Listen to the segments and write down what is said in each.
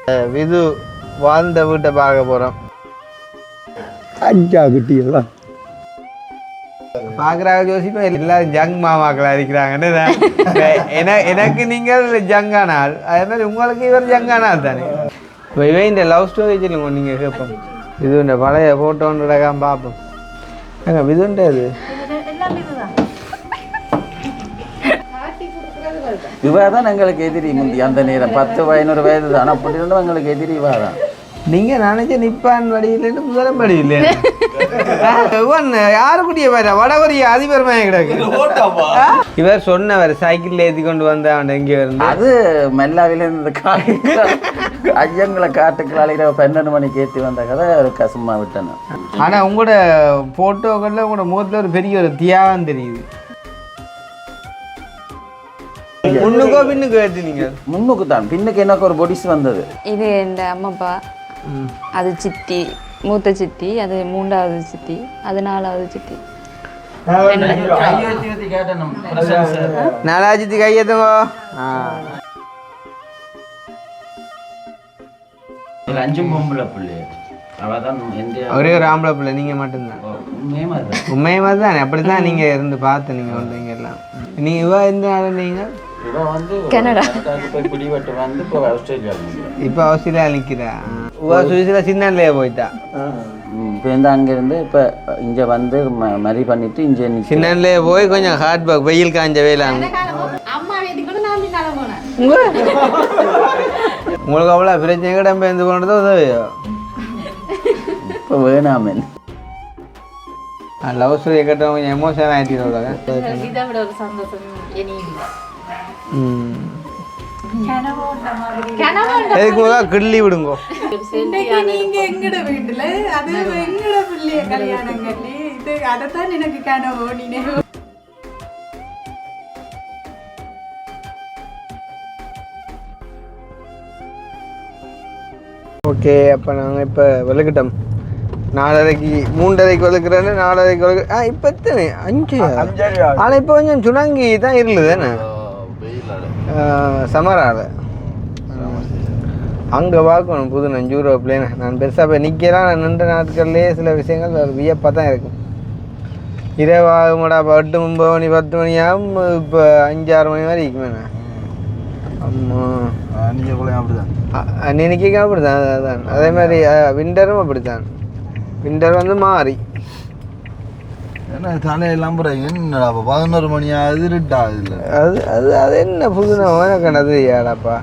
விது வாழ்ந்த வீட்டை பார்க்க போகிறோம். 5 குட்டியெல்லாம் பார்க்குறாங்க ஜோசிப்பா எல்லாரும் ஜங் மாமாக்களா இருக்கிறாங்கன்னு எனக்கு நீங்கள் ஜங்கானால் அதே மாதிரி உங்களுக்கு இவர் ஜங்கானால் தானே. இப்போ இவன் இந்த லவ் ஸ்டோரி சொல்லுங்க நீங்கள் கேட்போம். இது இந்த பழைய ஃபோட்டோன்றக்காக பார்ப்போம். ஏங்க விதுண்டே அது இவா தான் எங்களுக்கு எதிரி முந்தி அந்த நேரம் 10-11 வயது தான். அப்படி இருந்தும் எங்களுக்கு எதிரி இவா தான். நீங்கள் நினைச்ச நிப்பான் வடியிலேருந்து முதலம் வடி இல்லை யாரு குட்டிய பாரு வடகொரிய அதிபரமாக கிடக்கு. இவர் சொன்னவர் சைக்கிளில் ஏற்றி கொண்டு வந்தவன் எங்கே இருந்து அது மெல்லாவிலேருந்து ஐயங்களை காட்டுக்கு அழைக்கிற 12 மணிக்கு ஏற்றி வந்த கதை ஒரு கசுமா விட்டேன். ஆனால் உங்களோட ஃபோட்டோக்களில் உங்களோட முகத்தில் ஒரு பெரிய ஒரு தியாகம் தெரியுது. முன்னுக்கோ பின்னுக்கு ஏற்றினீங்க? முன்னுக்கு தான். பின்னுக்கு எனக்கு ஒரு பொடிஸ் வந்தது. இது எந்த அம்மாப்பா, அது சித்தி, மூத்த சித்தி, அது 3வது சித்தி, அது 4வது சித்தி. 4வது சித்தி கையேற்றுங்க. 5 பொம்பளை பிள்ளை. ஒரே ஒரு ஆம்பளை பிள்ளை நீங்கள் மட்டும்தான். உண்மையை மாதிரி தானே? அப்படி தான் நீங்கள் இருந்து பார்த்து நீங்கள் வந்தீங்க எல்லாம். நீங்கள் இவ எந்த நாள்? நீங்கள் கனடா பிடிபட்டு வந்து இப்போ ஆஸ்திரேலியா நிற்கிறா. சுவிஸ்ல சின்னன்லேயே போயிட்டா. இப்போ இந்த அங்கேருந்து இப்போ இங்கே வந்து மரி பண்ணிட்டு இங்கே சின்னன்லேயே போய் கொஞ்சம் ஹார்ட் ஒர்க் வெயில் காஞ்ச வேலாங்க. உங்களுக்கு அவ்வளோ பிரச்சனை கிடம்பு எந்த பண்ணுறதோ உதவியோ இப்போ வேணாமே. லவ் ஸ்டோரி கேட்டவங்க கொஞ்சம் எமோஷனல் ஆகிட்டு. கிள்ளி விடுங்கோ. நீங்க எங்கட வீட்டுல அது எங்கட பிள்ளைய கல்யாணம் கட்டி இது அதைத்தான் எனக்கு கனவோ நினைவு. ஓகே, அப்போ நாங்கள் இப்போ விளக்கிட்டோம். 4:30 3:30 விளக்குறேன்னு 4:30 விளக்கு. இப்போ எத்தனை 5. ஆனால் இப்போ கொஞ்சம் சுணங்கி தான் இருந்தது தானே சமரால். அங்கே பார்க்கணும் புது நஞ்சூரோ பிளேன். நான் பெருசாக போய் நிற்கலாம். நான் நின்ற நாட்கள்லேயே சில விஷயங்கள் ஒரு வியப்பாக தான் இருக்கும். இரவாகுமாடா 8 9 மணி 10 மணி ஆகும். இப்போ 5-6 மணி வரை இருக்குமே. ஆமாம், நினைக்க அப்படித்தான். அதுதான் அதே மாதிரி விண்டரும் அப்படித்தான். விண்டர் வந்து மாறி ஏன்னா தலையெல்லாம் என்னடா 11 மணி ஆகுது இருட்டாகுது. இல்லை அது அது அது என்ன புது நான் கண்டது ஏடாப்பா.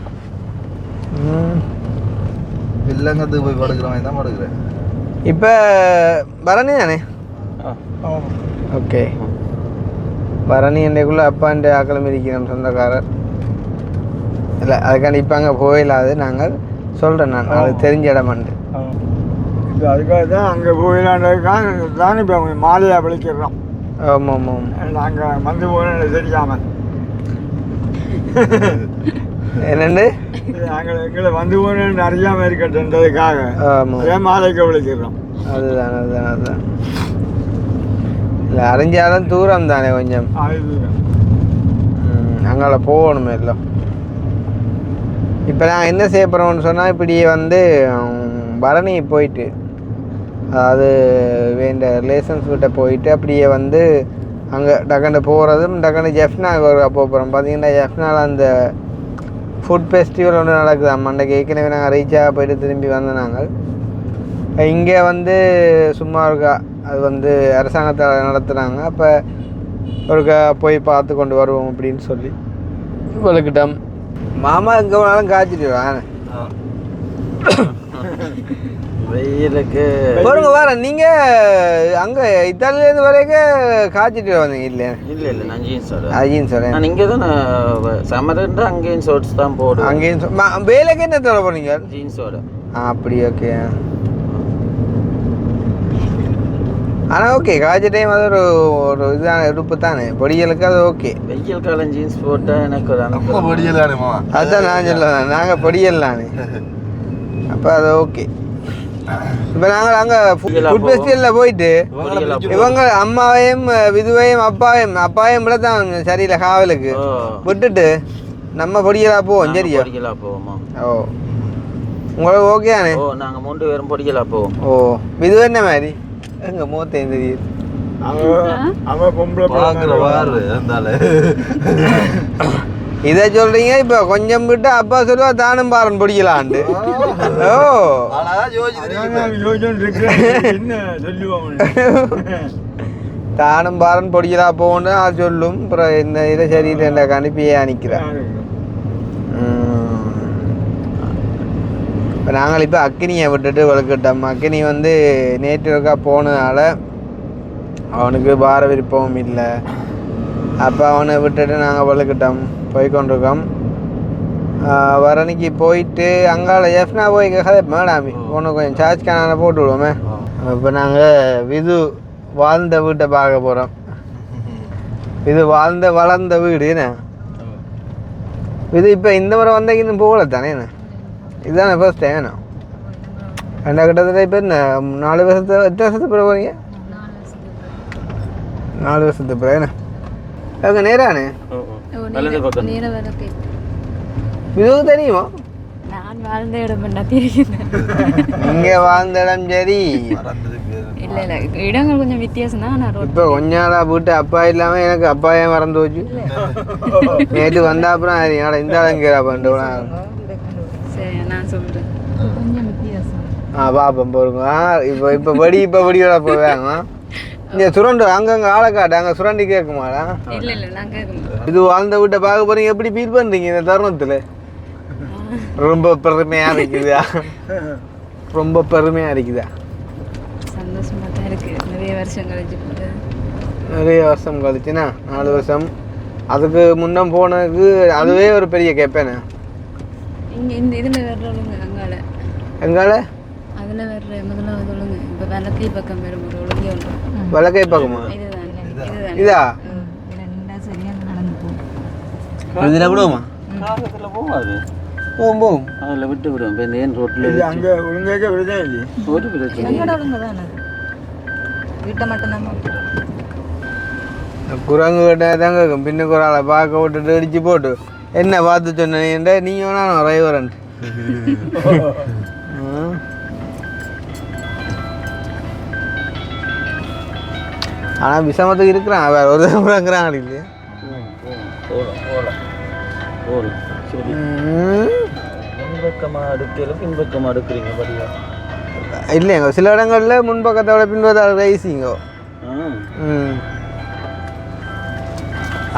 இல்லைங்கிறதுக்கு போய் படுக்கிறவன் தான் படுக்கிறேன். இப்போ பரணி தானே? ஓகே, பரணி என்றைக்குள்ளே அப்பாண்ட ஆக்களம் இருக்கிறோம் சொந்தக்காரர். இல்லை அதுக்காண்டி இப்போ அங்கே போயிடாது. நாங்கள் சொல்கிறேன், நான் அது தெரிஞ்ச இடமாண்டு. இப்போ அதுக்காக தான் அங்கே போயிடலான்றதுக்காக தான் இப்போ மாலையாக விളിக்கிறோம். ஆமாம் ஆமாம், நாங்கள் வந்து போன தெரியாமல் என்னண்டு நாங்கள் எங்களை வந்து போன அறியாமல் இருக்கட்டுன்றதுக்காக அதே மாலைக்கு விളിக்கிறோம். அதுதான் அதுதான் அதுதான். இல்லை அறிஞ்சாலும் தூரம் தானே கொஞ்சம். அங்கே போகணுமே இல்லை. இப்போ நாங்கள் என்ன செய்ய போகிறோம்னு சொன்னால் இப்படியே வந்து பரணி போயிட்டு, அதாவது வேண்ட ரிலேஷன்ஸ் கிட்ட போயிட்டு அப்படியே வந்து அங்கே டக்குன்னு போகிறதும் டக்குன்னு ஜெஃப்னாவுக்கு ஒரு போக போகிறோம். பார்த்தீங்கன்னா ஜெஃப்னாவில் அந்த ஃபுட் ஃபெஸ்டிவல் ஒன்று நடக்குது. அம்மண்டைக்கு ஏற்கனவே நாங்கள் ரீச்சாக போயிட்டு திரும்பி வந்தோம். நாங்கள் இங்கே வந்து சும்மா இருக்கா, அது வந்து அரசாங்கத்தில் நடத்துகிறாங்க. அப்போ ஒருக்கா போய் பார்த்து கொண்டு வருவோம் அப்படின்னு சொல்லி வளர்க்கிட்டோம். மாமா எங்கே வேணாலும் காய்ச்சிட்டு வாங்க. வெயிலுக்கு பாருங்க வரேன். நீங்கள் அங்கே இத்தாலியிலேருந்து வரைக்கும் காய்ச்சிட்டு வந்தீங்க இல்லையா? இல்லை இல்லை, நான் ஜீன்ஸோட ஜீன்ஸோட நான் இங்கே தான் சம்மர்ன்ற அங்கேயும் ஷார்ட்ஸ் தான் போடுவேன். அங்கேயும் வேலைக்கு என்ன தர போனீங்க? ஜீன்ஸோட. அப்படி ஓகே. ஆனால் ஓகே, காய்ச்ச டைம் அது ஒரு ஒரு இதுதான் உடுப்பு தானே, பொடியலுக்கு அது ஓகே. வெயில் காலம் ஜீன்ஸ் போட்டால் எனக்கு ஒரு பொடியல் தானேமா, அதுதான் நான் சொல்லுவேன். நாங்கள் பொடியல்லானே, அப்போ அது ஓகே. இப்போ நாங்கள் அங்கே ஃபுட் ஃபெஸ்டிவலில் போயிட்டு இவங்க அம்மாவையும் விதுவையும் அப்பாவையும் விட தான் சரியில்லை காவலுக்கு விட்டுட்டு நம்ம பொடியலா போவோம். சரியா போவோமா? ஓ உங்களுக்கு ஓகே தானே? ஓ நாங்கள் 3 பேரும் பிடிக்கலாம் போவோம். ஓ இது என்ன மாதிரி எங்கள் மூத்தையும் தெரியுது. அவன் பொம்பளை பார்க்குற வாரு இருந்தால இதை சொல்றீங்க. இப்போ கொஞ்சம் விட்டு அப்பா சொல்லுவா தானும் பாரன் பிடிக்கலான்ட்டு. ஓ என்ன சொல்லுவான் தானும் பாரன் பொடிக்கலாம் போகணுன்னு அது சொல்லும். அப்புறம் இந்த இதை சரியில்லை கணிப்பியே அனுக்கிறேன். இப்போ நாங்கள் இப்போ அக்கினியை விட்டுட்டு வளர்க்கிட்டோம். அக்கினி வந்து நேற்று போனதுனால அவனுக்கு பார விருப்பமும் இல்லை. அப்போ அவனை விட்டுட்டு நாங்கள் வளர்க்கிட்டோம் போய்கொண்டிருக்கோம். வரணிக்கு போயிட்டு அங்கால எஃப்னா போய் கதை மேடாமி ஒன்று கொஞ்சம் சார்ஜ் கேனான போட்டு விடுவோமே. இப்போ நாங்கள் விது வாழ்ந்த வீட்டை பார்க்க போகிறோம். இது வளர்ந்த வீடு என்ன இது. இப்போ இந்த முறை வந்தால் இன்னும் போகல தானே என்ன? இதுதானே ஃபர்ஸ்ட் டைம் என்ன? கிட்டத்தட்ட இப்போ என்ன 4 வருஷத்து எத்தனை வருஷத்துக்கு பிறகு போகிறீங்க? 4 வருஷத்துக்கு பிறகு என்ன அங்கே நேரானே இதுவும் தெரியுமா? நான் வாழ்ந்த இடம் என்ன தெரியுது. இங்கே வாழ்ந்த இடம் சரி. இல்லை இல்லை இடங்கள் கொஞ்சம் வித்தியாசம் தான். நான் இப்போ கொஞ்ச நாளாக போட்டு அப்பா இல்லாமல் எனக்கு அப்பாயே மறந்து போச்சு. நேற்று வந்த அப்புறம் என்னோட இந்த இடம் பண்ணிட்டு சரி நான் சொல்கிறேன் கொஞ்சம் வித்தியாசம். பாப்போம் போருங்க. இப்போ படியோட போவாங்க. இங்கே சுரண்டு அங்கங்கே ஆளை காட்டு அங்கே சுரண்டி கேட்குமாடா? இல்லை இல்லை நான் கேட்கணும். இது வாழ்ந்த வீட்டை பார்க்க போறீங்க. எப்படி ஃபீல் பண்ணுறீங்க இந்த தருணத்தில்? ரொம்ப பெருமையாக இருக்குதா? ரொம்ப பெருமையாக இருக்குதா? சந்தோஷமாக தான் இருக்குது. நிறைய வருஷம் கழிச்சு போட்டு. நிறைய வருஷம் கழிச்சுண்ணா 4 வருஷம். அதுக்கு முன்ன போனதுக்கு அதுவே ஒரு பெரிய கேப்பேண்ணே. இங்கே இந்த இதில் வர்றவங்க அங்கால எங்கால அதில் வர்ற முதல்ல சொல்லுங்க. இப்போ வலக்கை பக்கம் வரும் ஒரு ஒழுங்கே ஒன்று. வலக்கை பக்கமா? இதுதான் இதா நின்றா சரியாக நடந்து போகும். இதில் விடுவோமா? காகத்தில் போகாது. போகும் அதில் விட்டு விடுவோம். இப்போ மெயின் ரோட்டில் அங்கே ஒழுங்காக விடுதே இல்லையே. ஒரு பிரச்சனை எங்கட ஒழுங்கு தானே வீட்டை மட்டும்தான். குரங்கு கிட்ட தாங்க பின்னுக்கு ஒரு ஆளை பார்க்க விட்டுட்டு அடிச்சு போட்டு என்ன பார்த்து சொன்னீங்க நீ வேணா நான் டிரைவரன். ஆனால் விஷமத்துக்கு இருக்கிறான் வேற ஒரு இருக்கிறான் இல்லையா? பின்பக்கமாக அடுக்கல பின்பக்கமாக அடுக்குறீங்க படியா? இல்லைங்க சில இடங்களில் முன்பக்கத்தோட பின்பக்கத்தோட ரைசிங்கோ.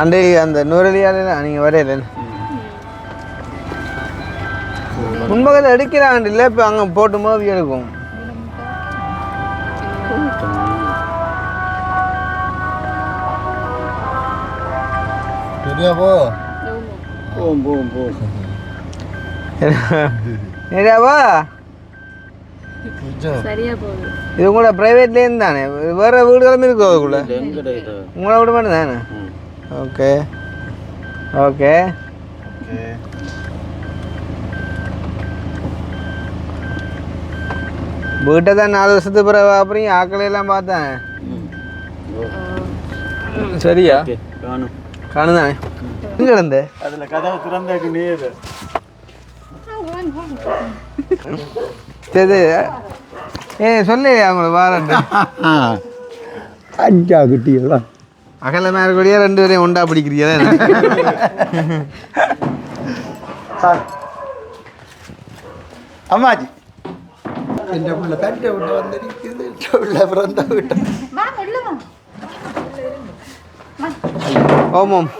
அண்டே அந்த நூறலியால நீங்கள் வரையில முன்பக்கத்தில் எடுக்கிறான் இல்லை. இப்போ அங்கே போட்டு போது எடுக்கும். சரியாப்போ போவோம் நிறையாவா சரியா போகுது. இது உங்களோட ப்ரைவேட்லேருந்து தானே? வேறு வீடுகளும் இருக்கும் அதுக்குள்ள? உங்களோட வீடு மட்டும் தானே? Okay okay. வீட்டை தான் 4 வருஷத்துக்கு பிறகு அப்புறம் ஆக்களையெல்லாம் பார்த்தேன். சரியா காணும் தானே? எங்கே கிடந்த அதில் கதவை திறந்தாக்கு நீர் சரி சொல்லு அவங்கள வாரண்டு அஞ்சா குட்டியெல்லாம் அகல மேற்கூடிய 2 பேரையும் உண்டா பிடிக்கிறீங்க. அம்மாஜி என்ற உள்ள தட்டை விட்டு வந்திருக்குது. உள்ள பிறந்த விட்டு ஓமம்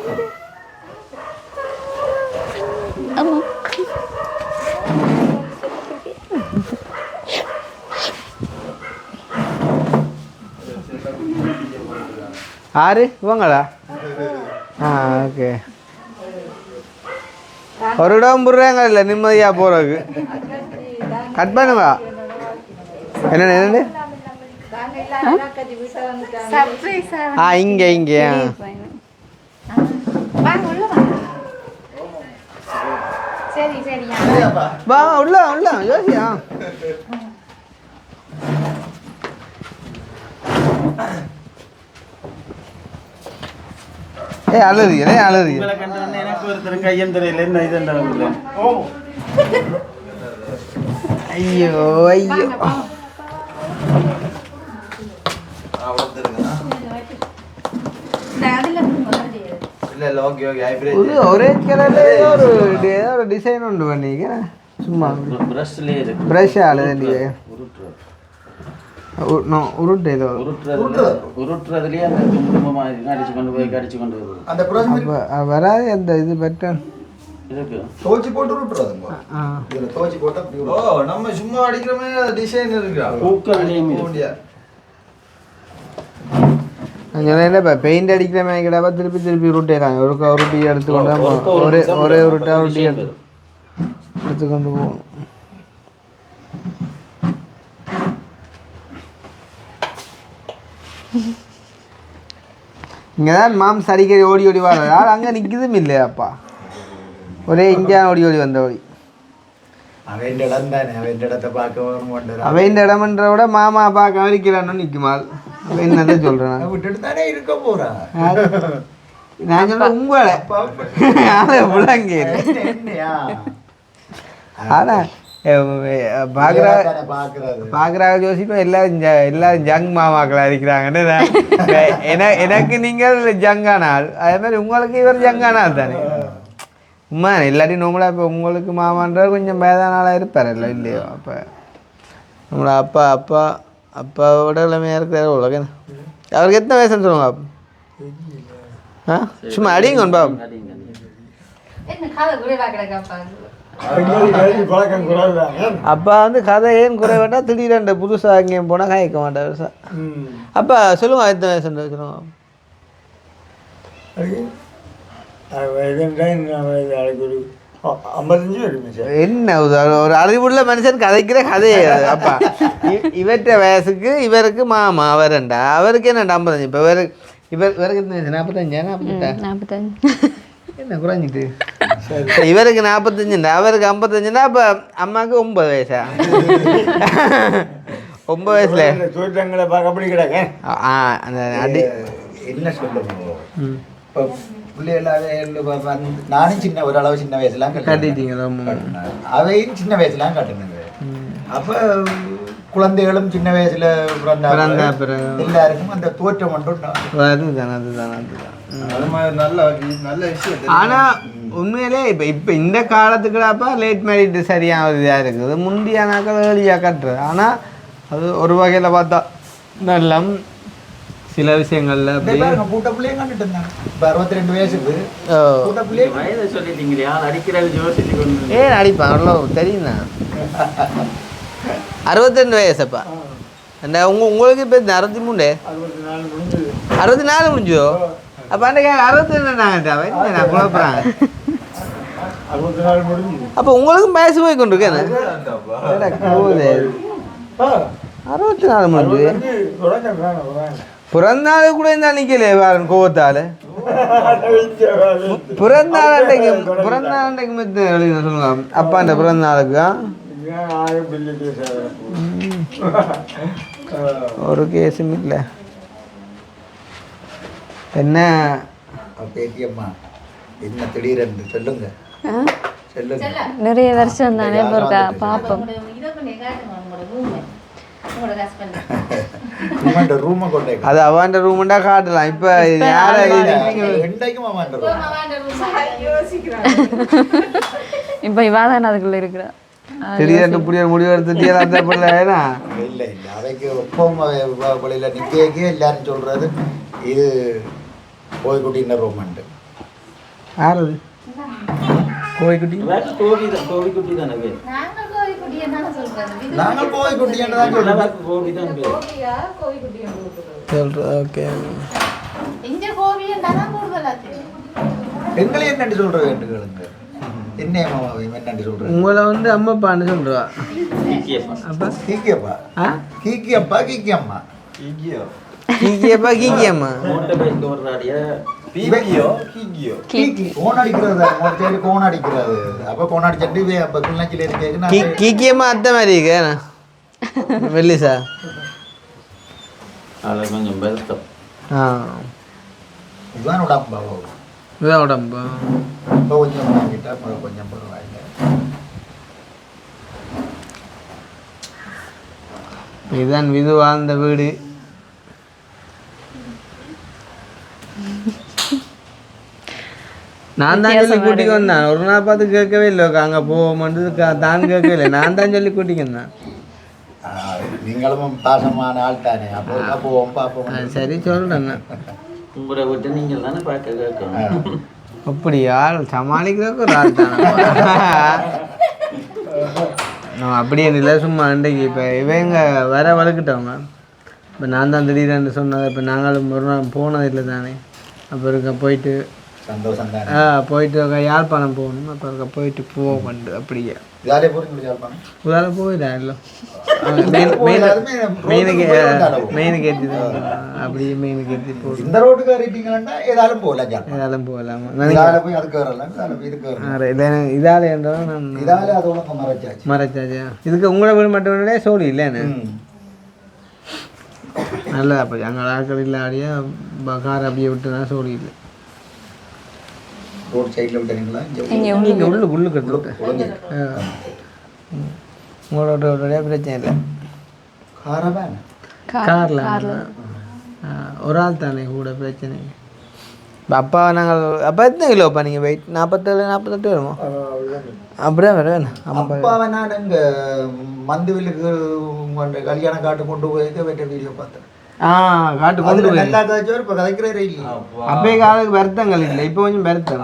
ஆறு இவங்களா? ஓகே. ஒரு இடம் புடுறாங்க இல்லை நிம்மதியாக போகிறதுக்கு. கட் பண்ணுவா என்ன இங்கே இங்கே வா உள்ள உள்ள யோசியா. அழுதுகிறே எனக்கு ஒருத்தர் கையம் தெரியல என்ன இது ஐயோ ஐயோ ஒரே கலர்ல ஏதோ ஒரு டிசைன் உண்டு பண்ணிக்க சும்மா ப்ரஷ் ஆளுது உருட்டு ஏதோ உருட்டுறதுலயே அந்த தும்பு மாதிரி அடிச்சு கொண்டு போய் கடிச்சு கொண்டு வருது. அந்த ப்ரஷ் வராது அந்த இது பட்டன் இதுக்கு தோச்சி போட்டு விட்டுறாதுங்க. இதுல தோச்சி போட்டா நம்ம சும்மா அடிக்கிற மாதிரி டிசைன் இருக்கா பூக்களையும் இப்போ பெயிண்ட் அடிக்கிற மாதிரி கிடப்பா திருப்பி திருப்பி உருட்டேக்காங்க உருட்டி எடுத்துக்கொண்டு தான் ஒரே உருட்டா உருட்டி எடுத்துக்கொண்டு போகணும். இங்கே தான் மாம்ஸ் அடிக்கடி ஓடி ஓடி வர்றதா அங்கே நிற்குதும் இல்லையாப்பா ஒரே இந்தியான் ஓடி ஓடி வந்த ஓடி அவன் இடம் தானே அவன் இடத்தை பார்க்க அவன் இடம்ன்ற விட மாமா பார்க்க வரிக்கிறான்னு நிற்குமாள் என்னதான் சொல்கிறேன் விட்டுட்டு தானே இருக்க போறான். நான் சொல்ல உங்களை விளங்க ஆனால் பார்க்குறாங்க ஜோசிப்பா எல்லாரும் ஜங் மாமாக்களா இருக்கிறாங்கன்னு எனக்கு நீங்கள் ஜங்கானால் அதே மாதிரி உங்களுக்கு இவர் ஜங்கானால் தானே உண்மை இல்லாட்டி நம்மளா இப்போ உங்களுக்கு மாமான்ற கொஞ்சம் வயதானாலாக இருப்பார் இல்லை இல்லையோ அப்போ நம்மளை அப்பாவோட இளமையாக இருக்கிறார் உலக அவருக்கு எத்தனை வயசுன்னு சொல்லுங்க ஆ சும்மா அடிங்க பாபு அப்பா வந்து கதை ஏன் குறை வேண்டாம் திடீரெண்டு புதுசாக எங்கேயும் போனால் காய்க்க மாட்டார் சார் அப்பா சொல்லுங்க எத்தனை வயசுன்னு சொல்லுங்க என்ன ஒரு அறிவுள்ள மனுஷன் கதைக்கிற கதையே அப்பா இவற்ற வயசுக்கு இவருக்கு மாமா அவர்ண்டா அவருக்கு என்னண்டா 55 இப்போ இவருக்கு எத்தனை வயசு 45 என்ன குறைஞ்சிட்டு இவருக்கு 45 அவருக்கு 55 அப்போ அம்மாவுக்கு 9 வயசா 9 வயசுல அப்படி கிடக்க அந்த அடி என்ன சொல்லுங்க பிள்ளைகளாவே நானும் சின்ன ஒரு அளவு சின்ன வயசுலாம் கட்டிட்டீங்களா அவையும் சின்ன வயசுலாம் கட்டுனுங்க. அப்ப குழந்தைகளும் சின்ன வயசுல பிறந்த எல்லாருக்கும் அந்த தோற்றம் ஒன்று நல்ல விஷயம். ஆனா உண்மையிலே இப்ப இந்த காலத்துக்குடாப்பா லேட் மேரிட் சரியான இதாக இருக்குது முந்தியானாக்கள் ஏர்லியாக கட்டுறது. ஆனா அது ஒரு வகையில பார்த்தா நல்ல சில விஷயங்கள்ல பூட்ட பிள்ளையும் கண்டுட்டு இருந்தாங்க. 62 வயசுக்கு ஏன் அடிப்பான் அவ்வளோ தெரியுண்ணா 62 வயசுப்பா என்ன உங்களுக்கு இப்போ 63 64 முடிஞ்சோ அப்போ அன்றைக்கு 62 நான் குழப்பறாங்க. அப்போ உங்களுக்கும் வயசு போய் கொண்டு இருக்கேன் 64 முடிஞ்சு பிறந்தாள் கூட இருந்தா நிக்கலையே வாரன் கோவத்தால் பிறந்தாள் அன்றைக்கு மெத்த எழுதின சொல்லுங்க அப்பாண்ட பிறந்தாளுக்கு ஒரு கேஸும் இல்லை. என்ன பேட்டியம்மா என்ன திடீரென்று சொல்லுங்க நிறைய வருஷம் தானே பாப்போம். அது அவன் ரூம்ண்டா காட்டலாம். இப்ப இப்ப இவாதான் அதுக்குள்ள இருக்கிறா திடீர்னு புரிய முடிவு எடுத்துட்டு அந்த பிள்ளை இல்லை இல்லை அவைக்கு ஒப்பம் நிற்கே எல்லாரும் சொல்றது இது கோவிக்குட்டின்னு ரூமண்டு. யார் அது கோவிக்குட்டி? கோவிக்குட்டி தானே நாங்கள் கோவிக்குட்டி தான் சொல்றோம். ஓகே எங்களை என்னண்டு சொல்ற வேண்டுகளுங்க என்ன என்னண்டு சொல்ற உங்களை வந்து அம்மாப்பான்னு சொல்றா. அப்பா கீக்கியப்பா கீக்கியப்பா கீக்கியம்மா கீக்கியப்பா கீக்கியம்மா கோன் அடிக்கிறது கோன் அடிக்கிறது அப்ப கோன் அடிச்சுட்டு அப்ப கிளச்சில இருக்கு கீக்கியம்மா அந்த மாதிரி இருக்கு வெள்ளிசா கொஞ்சம் பெருத்தம். இதுதான் உடம்பா இதுதான் உடம்பா இப்போ கொஞ்சம் வாங்கிட்டா கொஞ்சம் பரவாயில்ல. இதுதான் விது வாழ்ந்த வீடு. நான் தான் சொல்லி கூட்டிக்கு வந்தேன். ஒரு நாள் பார்த்து கேட்கவே இல்லை, அங்கே போவோம்ன்றது தான் கேட்கவே இல்லை. நான் தான் சொல்லி கூட்டிக்கு வந்தேன். நீங்களும் பாசமான ஆள் தானே, அப்போ போவோம் பார்ப்போம். சரி சொல்கிறேன். உங்களை விட்டு நீங்கள் தானே பார்க்க கேட்கணும். அப்படி ஆள் சமாளிக்கிறதுக்கு ஒரு ஆள் தானே. நம்ம அப்படியே இல்லை, சும்மா அன்றைக்கு இப்போ இவங்க வர வளர்க்கிட்டவங்க. இப்போ நான் தான் திடீர்னு சொன்னது. இப்போ நாங்களும் ஒரு நாள் போனது இல்லை தானே. அப்போ இருக்க போயிட்டு சந்தோஷம் தானே. போயிட்டு யாழ்ப்பாணம் போகணும். அப்போ இருக்க போயிட்டு போவோம் அப்படியே. இதாலே போகிறீங்க யாழ்ப்பாணம்? உதாரண போயிடா இல்லை மெயினுக்கு ஏற்றி தான் அப்படியே மெயினுக்கு ஏற்றி போகும். இந்த ரோட்டுக்கு ஏறிட்டீங்கன்னா ஏதாலும் போகலாம். ஏதாலும் போகலாமா? இதால போய் அதுக்கு வரலாம், இதால போய் இதுக்கு வரலாம். இதாலே என்றாலும் நான் இதாலே அது உனக்கு மறைச்சாச்சு. மறைச்சாச்சா? இதுக்கு உங்களோட வீடு மட்டும் சோழி இல்லைன்னு நல்லா. அப்போ எங்கள் ஆட்கள் இல்லாடியா கார் அப்படியே விட்டுனா சோழி இல்லை. ரோட் சைடில் விட்டுறீங்களா? இங்கே உள்ளுக்கு விட்டு உங்களோட பிரச்சனை இல்லை. காரில் ஒரு ஆள் தானே கூட பிரச்சனை. இப்போ அப்பா நாங்கள் அப்போ எத்தனை கிலோப்பா நீங்கள் வெயிட்? 47-48 வருமோ? அப்படியே வேணும். அப்பாவை நான் இங்கே மந்துவிலுக்கு கல்யாணம் காட்டு கொண்டு போய் வெட்ட வீடியோ பார்த்தேன். காட்டு கொண்டு போய் நல்லா காய்ச்சவர் இப்போ கதைக்கிறே இல்லை. அப்பயே காலுக்கு வருத்தங்கள் இல்லை, இப்போ கொஞ்சம் வருத்தம்.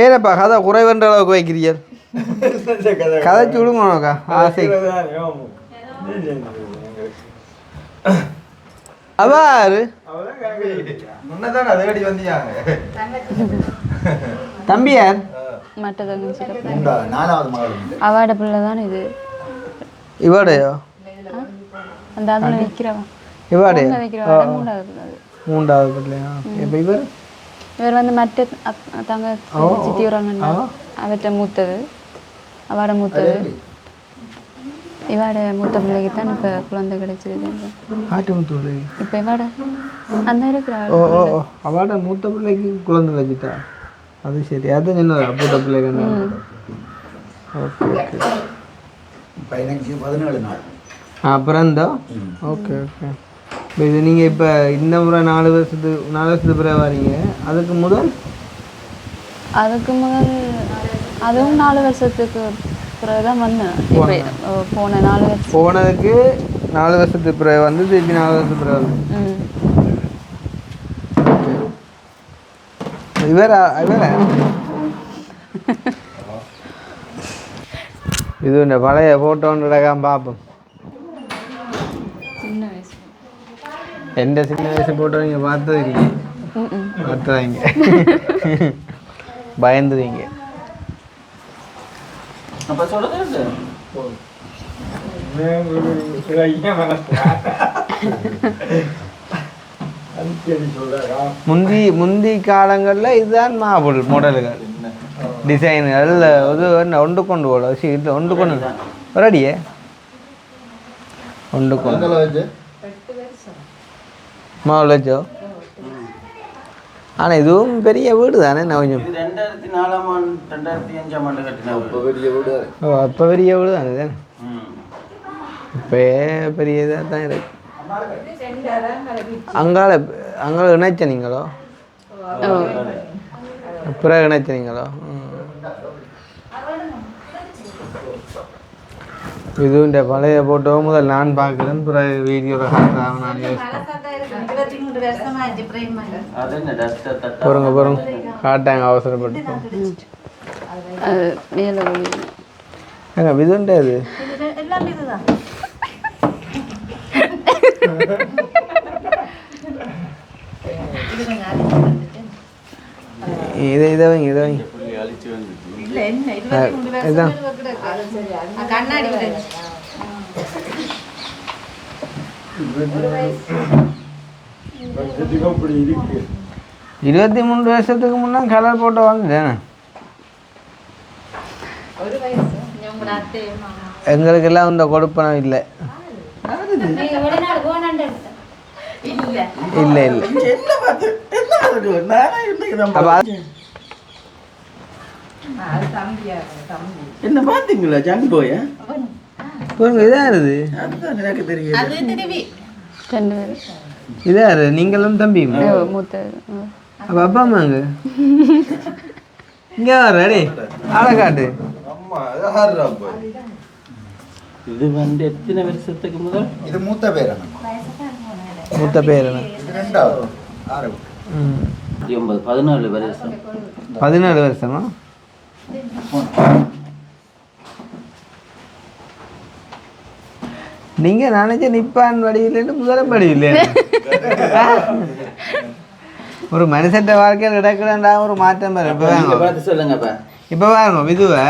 ஏனப்பா கதை குறைவன்ற அளவுக்கு வைக்கிறீர்கள்? கதை சுடுங்கக்கா ஆசை. அவாரு தம்பியார் மற்ற தங்கச்சி 4வது மகள் அவாட பிள்ளை தானே இது. இவாடையோ? அந்த அதில் வைக்கிறவன் இவாடையோ? வைக்கிறவன் 3வது பிள்ளை. 3வது பிள்ளையா? இப்போ இவர் வந்து மற்ற தங்க சித்தி வராங்க. அவர்கிட்ட மூத்தது, அவாட மூத்தது. இவாட மூத்த பிள்ளைக்கு தான் இப்போ குழந்தை கிடைச்சிருக்கு. ஆட்டு மூத்த பிள்ளை இப்போ இவாட அந்த இருக்கிற அவாட மூத்த பிள்ளைக்கு குழந்தை கிடைச்சிட்டா? அது சரி. அது என்ன அப்பூட்ட பிள்ளைக்கு? Okay okay. 17 நாள் அப்புறம் இந்த ஓகே ஓகே. இப்போ இது நீங்கள் இப்போ இந்த முறை 4 வருஷத்துக்கு பிறகு வரீங்க. அதுக்கு முதல் அதுவும் 4 வருஷத்துக்கு பிறகு தான் வந்தேன். இப்போ போன 4 வருஷம் போனதுக்கு 4 வருஷத்துக்கு பிறகு வந்து திருப்பி 4 வருஷத்துக்கு பிறகு வந்து இவரா இது இந்த பழைய ஃபோட்டோன்றக்காம பார்ப்போம். எந்த சின்ன வயசு ஃபோட்டோ நீங்கள் பார்த்தது இல்லையே? பார்த்துறாங்க, பயந்துருவீங்க. அப்போ சொல்லுறது முந்தி காலங்களில் இதுதான் மாடல்கள் டிசைன்கள் இது ஒன்று கொண்டு போல இல்லை ஒன்று கொண்டு ரெடியே ஒன்று கொண்டு மாவுல வச்சோ. ஆனால் இதுவும் பெரிய வீடு தானே? நான் கொஞ்சம் 2004ஆம் ஆண்டு 2005ஆம் ஆண்டு கட்டின பெரிய வீடு. ஓ அப்போ பெரிய வீடு தானே தானே? இப்போ பெரிய இதாக தான் இருக்கு. அங்கால இணைச்ச நீங்களோ? பிறகு இணைச்ச நீங்களோ? இது இந்த பழைய போட்டோ முதல் நான் பார்க்குறேன். பிறகு வீடியோவில் காட்டுறாங்க. நான் பொறுங்க காட்டாங்க அவசரப்பட்டு. ஏங்க விதுண்டே அது இதை வைங்க இதுதான் 23 வருஷத்துக்கு முன்னா கலர் போட்டோ வந்துட்டேன். எங்களுக்கெல்லாம் இந்த கொடுப்பனம் இல்லை. இல்லை இல்லை. அப்போ என்ன பார்த்தீங்களா ஜங் போய் இதாக இருக்குது அதுதான் எனக்கு தெரியும் ரெண்டு பேரும் இதாக நீங்களும் தம்பியும் மூத்தது அப்போ அப்பா அம்மாங்க இங்கே வர ஆளை காட்டு இது வந்து எத்தனை வருஷத்துக்கு முதல் இது மூத்த பேர் மூத்த பேர் என்ன இது ரெண்டாவது 14 வருஷம் 14 வருஷமா நீங்க நினைச்ச நிப்பான் வடிவில்லைன்னு முதலும் வடிவில்லை ஒரு மனுஷன் வாழ்க்கையில் நடக்கிறா ஒரு மாற்றம் பாரு இப்போ நீங்க வாங்க பார்த்து சொல்லுங்கப்பா இப்போ பாருங்க விதுவை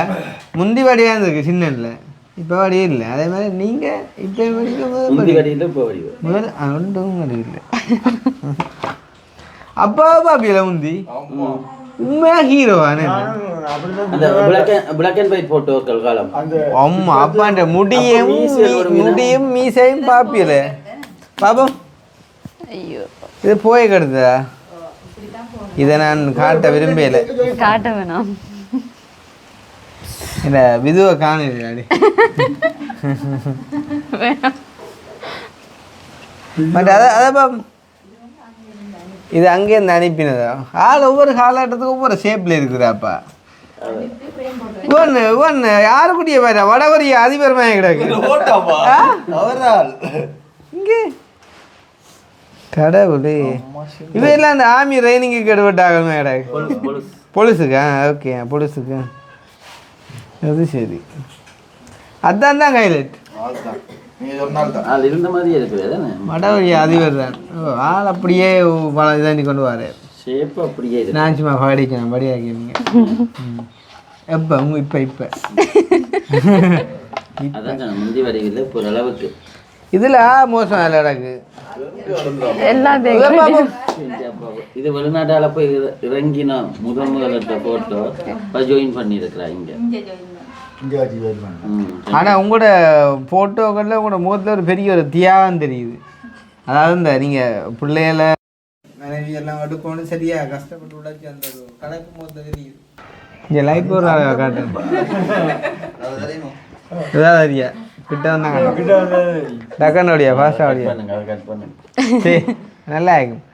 முந்தி வடியாக இருந்திருக்கு சின்னல இப்போ வடியே இல்லை அதே மாதிரி நீங்கள் இப்போ வடிக்கும் முந்தி வடியில் இப்போ வடிவு முதல் ஒன்றும் வடிவில்லை அப்பா பாப்பியில முந்தி உண்மையா ஹீரோவானே அந்த black and white போட்டோக்கள் காலம் அம்மா அப்பாண்ட முடியும் மீசையும் பாப்பியல பாப்போம் ஐயோ இது போய் கிடந்ததா இதை நான் காட்ட விரும்பல காட்ட வேணாம் இந்த விதுவை காணி பட் அதை பாப்போம் இது அங்கேருந்து அனுப்பினதா ஆள் ஒவ்வொரு காலகட்டத்துக்கு ஒவ்வொரு ஷேப்பில் இருக்குதாப்பா ஒன்று யாரு குட்டிய பாரு வடகொரிய அதிபர் மயம் கிடக்கு இங்கே கடவுளே இவையெல்லாம் அந்த ஆர்மி ட்ரைனிங்கு கெடுபட்டாகமே கிடக்கு பொலிசுக்கா ஓகே பொலிசுக்கு அது சரி அதான் தான் ஹைலைட் அது இருந்த மாதிரியே இருக்குது தானே வடகொரிய அதிபர் தான் ஆள் அப்படியே பல இதாண்டி கொண்டு வர ஷேப் அப்படியே இருக்கு நான் சும்மா படிக்கிறேன் படியாக்கிறீங்க எப்போ இப்போ அதான் சொன்னேன், முந்தி வடிவில் இப்போ ஓரளவுக்கு இதில் மோசம் அதில் கிடக்கு எல்லாத்தையும் இது வெளிநாட்டால போய் இறங்கினா முதல்ல போட்டோ ஜாயின் பண்ணியிருக்கிறா இங்க இங்கே வச்சு வெயிட் பண்ணு ஆனால் உங்களோட ஃபோட்டோக்களில் உங்களோட முகத்தில் ஒரு பெரிய ஒரு தியாகம் தெரியுது அதாவது இந்த நீங்கள் பிள்ளைகளை மனைவி எல்லாம் எடுக்கணும் சரியாக கஷ்டப்பட்டு உழைச்சி அந்த ஒரு கணக்கு முகத்தில் தெரியுது இங்கே லைஃப் ஒரு காட்டுறேன் இதான் சரியா கிட்ட வந்தாங்க டக்கனோடியா ஃபாஸ்டாக பண்ணுங்க அதை கட் பண்ணுங்க சரி நல்லா இருக்கும்